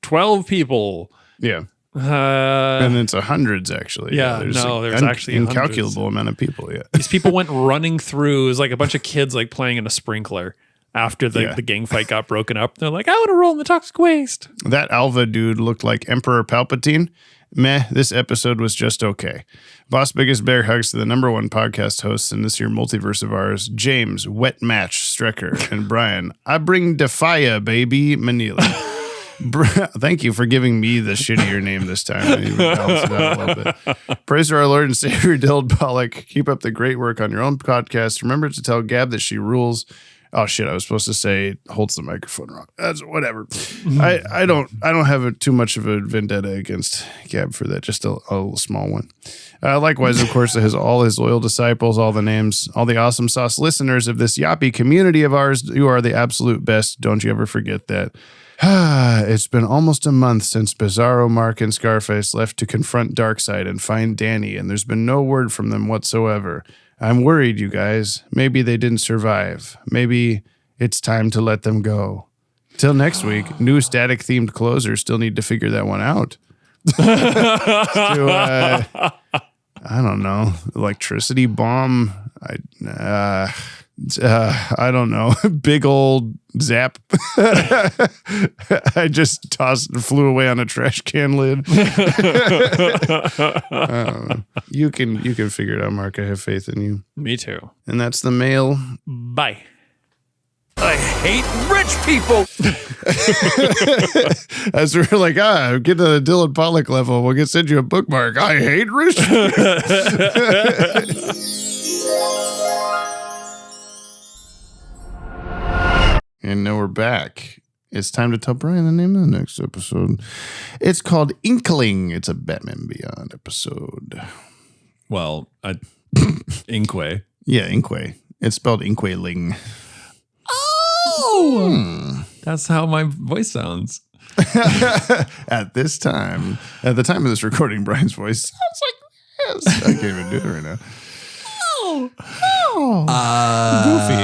12 people. Yeah. And it's hundreds actually. Yeah, there's actually incalculable amount of people. Yeah. These people went running through. It was like a bunch of kids like playing in a sprinkler after the gang fight got broken up. They're like, I want to roll in the toxic waste. That Alva dude looked like Emperor Palpatine. Meh, this episode was just okay. Boss Biggest Bear hugs to the #1 podcast hosts in this here multiverse of ours, James, Wet Match, Strecker, and Brian. I bring Defia, baby, Manila. Thank you for giving me the shittier name this time. I even balance it out a little bit. Praise to our Lord and Savior, Dylan Pollock. Keep up the great work on your own podcast. Remember to tell Gab that she rules. Oh shit! I was supposed to say holds the microphone wrong. That's whatever. I don't have too much of a vendetta against Gab for that. Just a small one. Likewise, of course, it has all his loyal disciples, all the names, all the awesome sauce listeners of this Yoppie community of ours. You are the absolute best. Don't you ever forget that. It's been almost a month since Bizarro, Mark, and Scarface left to confront Darkseid and find Danny, and there's been no word from them whatsoever. I'm worried, you guys. Maybe they didn't survive. Maybe it's time to let them go. Till next week, new static-themed closers still need to figure that one out. I don't know. Electricity bomb. I don't know. Big old zap. I just flew away on a trash can lid. You can figure it out, Mark. I have faith in you. Me too. And that's the mail. Bye. I hate rich people. As we're like, get to the Dylan Pollock level. We'll send you a bookmark. I hate rich people. And now we're back. It's time to tell Brian the name of the next episode. It's called Inkling. It's a Batman Beyond episode. Well, Inkway. Yeah, Inkway. It's spelled Inkweling. Oh! That's how my voice sounds. At the time of this recording, Brian's voice sounds like this. I can't even do it right now. Goofy.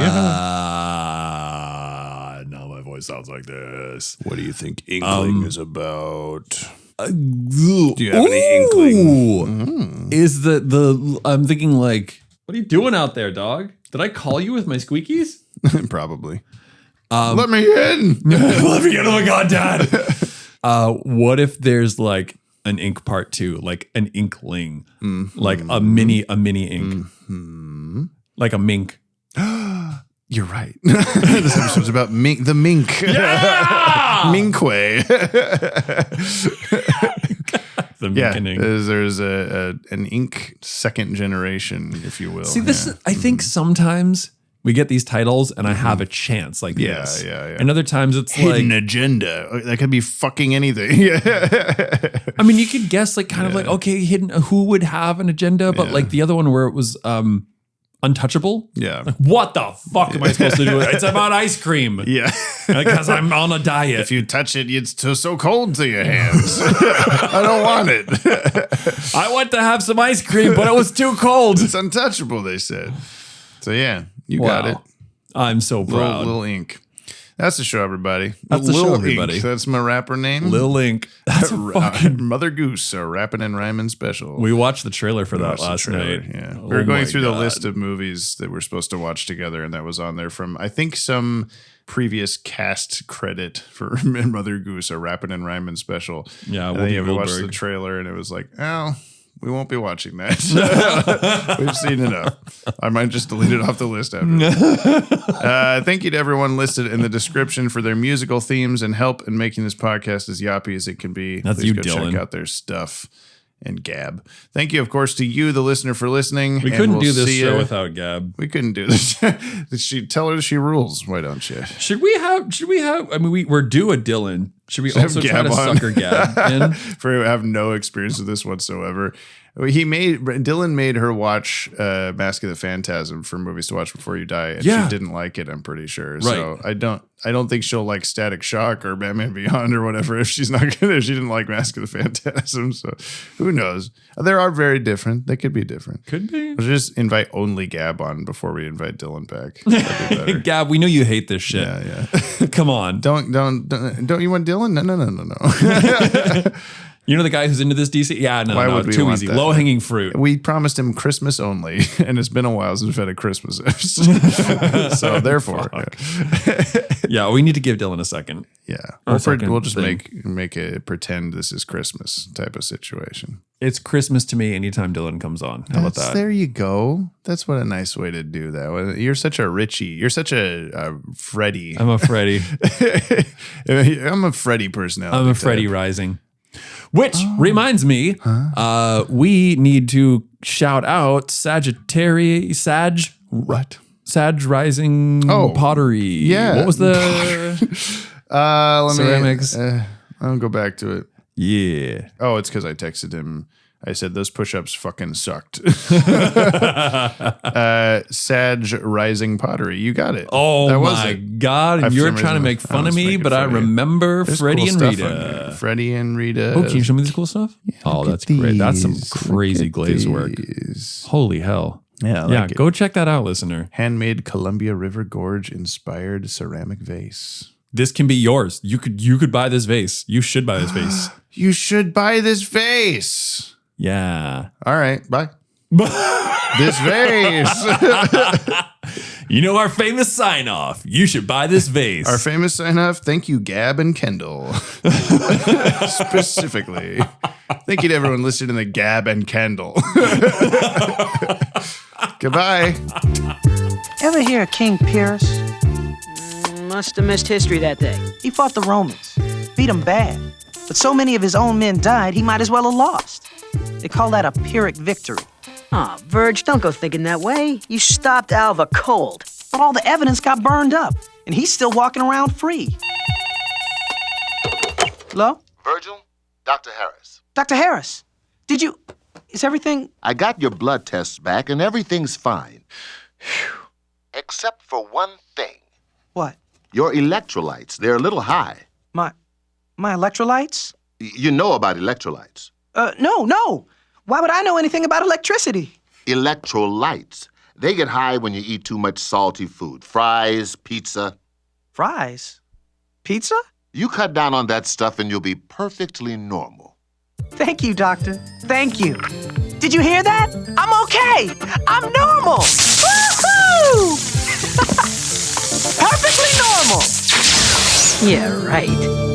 Now my voice sounds like this. What do you think Inkling is about? Do you have any inkling? Is I'm thinking like, what are you doing out there, dog? Did I call you with my squeakies? Probably. Let me in. Let me in. Oh my God, Dad. What if there's like an ink part 2, like an inkling, like a mini ink, like a mink. You're right. This episode's about mink, the mink. Yeah! Minkway. The mink and ink. There's an ink second generation, if you will. See, this I think sometimes we get these titles and I have a chance like this. Yeah. And other times it's hidden like agenda. That could be fucking anything. I mean, you could guess like kind of like, okay, hidden, who would have an agenda? But like the other one where it was untouchable. Yeah. Like, what the fuck am I supposed to do? It's about ice cream. Yeah. Because I'm on a diet. If you touch it, it's so cold to your hands. I don't want it. I want to have some ice cream, but it was too cold. It's untouchable, they said. So yeah, you got it. I'm so proud. Lil Ink. That's the show, everybody. That's the show, everybody. Ink. That's my rapper name. Lil Ink. That's a fucking Mother Goose, a rapping and rhyming special. We watched the trailer for that last night. Yeah, we were going through the list of movies that we're supposed to watch together, and that was on there from I think some previous cast credit for Mother Goose, a rapping and rhyming special. Yeah, we watched the trailer, and it was like, oh. We won't be watching that. We've seen enough. I might just delete it off the list after. Thank you to everyone listed in the description for their musical themes and help in making this podcast as yappy as it can be. That's Please you, go Dylan. check out their stuff and Gab. Thank you, of course, to you, the listener, for listening. We couldn't do this show without Gab. We couldn't do this. Tell her she rules. Why don't you? Should we have? I mean, we're due a Dylan. Should we also try to sucker Gab in? For I have no experience with this whatsoever. Dylan made her watch Mask of the Phantasm for Movies to Watch Before You Die, and she didn't like it, I'm pretty sure. Right. So I don't think she'll like Static Shock or Batman Beyond or whatever if she didn't like Mask of the Phantasm. So who knows? They are very different. They could be different. Could be. We'll just invite only Gab on before we invite Dylan back. That'd be better. Gab, we know you hate this shit. Yeah. Come on. Don't you want Dylan? No. You know the guy who's into this DC? Yeah, no, Why would we too want easy. that? Low-hanging fruit. We promised him Christmas only, and it's been a while since we've had a Christmas episode. So therefore, yeah, we need to give Dylan a second. Yeah, We'll just make it pretend this is Christmas type of situation. It's Christmas to me anytime Dylan comes on. How about that? There you go. That's what a nice way to do that. You're such a Richie. You're such a Freddy. I'm a Freddy. I'm a Freddy personality. I'm a Freddy rising. Which reminds me, we need to shout out Sag Rising Pottery. Yeah. What was the ceramics? I'll go back to it. Yeah. Oh, it's because I texted him. I said those push-ups fucking sucked. Sag Rising Pottery. You got it. Oh that my God. You're trying to make fun of me, but I remember Freddie and Rita. Freddie and Rita. Oh, can you show me this cool stuff? Yeah, that's great. That's some crazy glaze work. Holy hell. Yeah, go check that out, listener. Handmade Columbia River Gorge inspired ceramic vase. This can be yours. You could buy this vase. You should buy this vase. You should buy this vase. Yeah. All right. Bye. This vase. You know our famous sign off. You should buy this vase. Our famous sign off. Thank you, Gab and Kendall. Specifically. Thank you to everyone listening to the Gab and Kendall. Goodbye. Ever hear of King Pyrrhus? Must have missed history that day. He fought the Romans, beat them bad. But so many of his own men died, he might as well have lost. They call that a Pyrrhic victory. Aw, Verge, don't go thinking that way. You stopped Alva cold. But all the evidence got burned up, and he's still walking around free. Hello? Virgil, Dr. Harris. Dr. Harris, is everything... I got your blood tests back, and everything's fine. Except for one thing. What? Your electrolytes. They're a little high. My electrolytes? You know about electrolytes. No. Why would I know anything about electricity? Electrolytes. They get high when you eat too much salty food. Fries, pizza. Fries? Pizza? You cut down on that stuff and you'll be perfectly normal. Thank you, doctor. Thank you. Did you hear that? I'm okay. I'm normal. Woohoo! Perfectly normal. Yeah, right.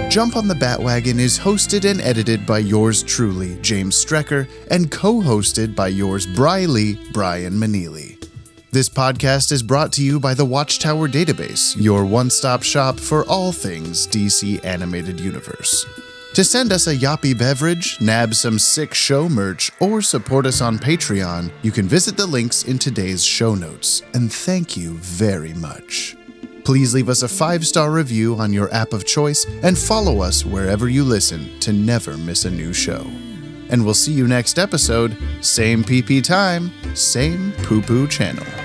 Jump on the Bat-Wagon is hosted and edited by yours truly, James Strecker, and co-hosted by yours Briley, Brian Maneely. This podcast is brought to you by the Watchtower Database, your one-stop shop for all things DC Animated Universe. To send us a Yoppie beverage, nab some sick show merch, or support us on Patreon, you can visit the links in today's show notes. And thank you very much. Please leave us a 5-star review on your app of choice and follow us wherever you listen to never miss a new show. And we'll see you next episode, same PP time, same poo-poo channel.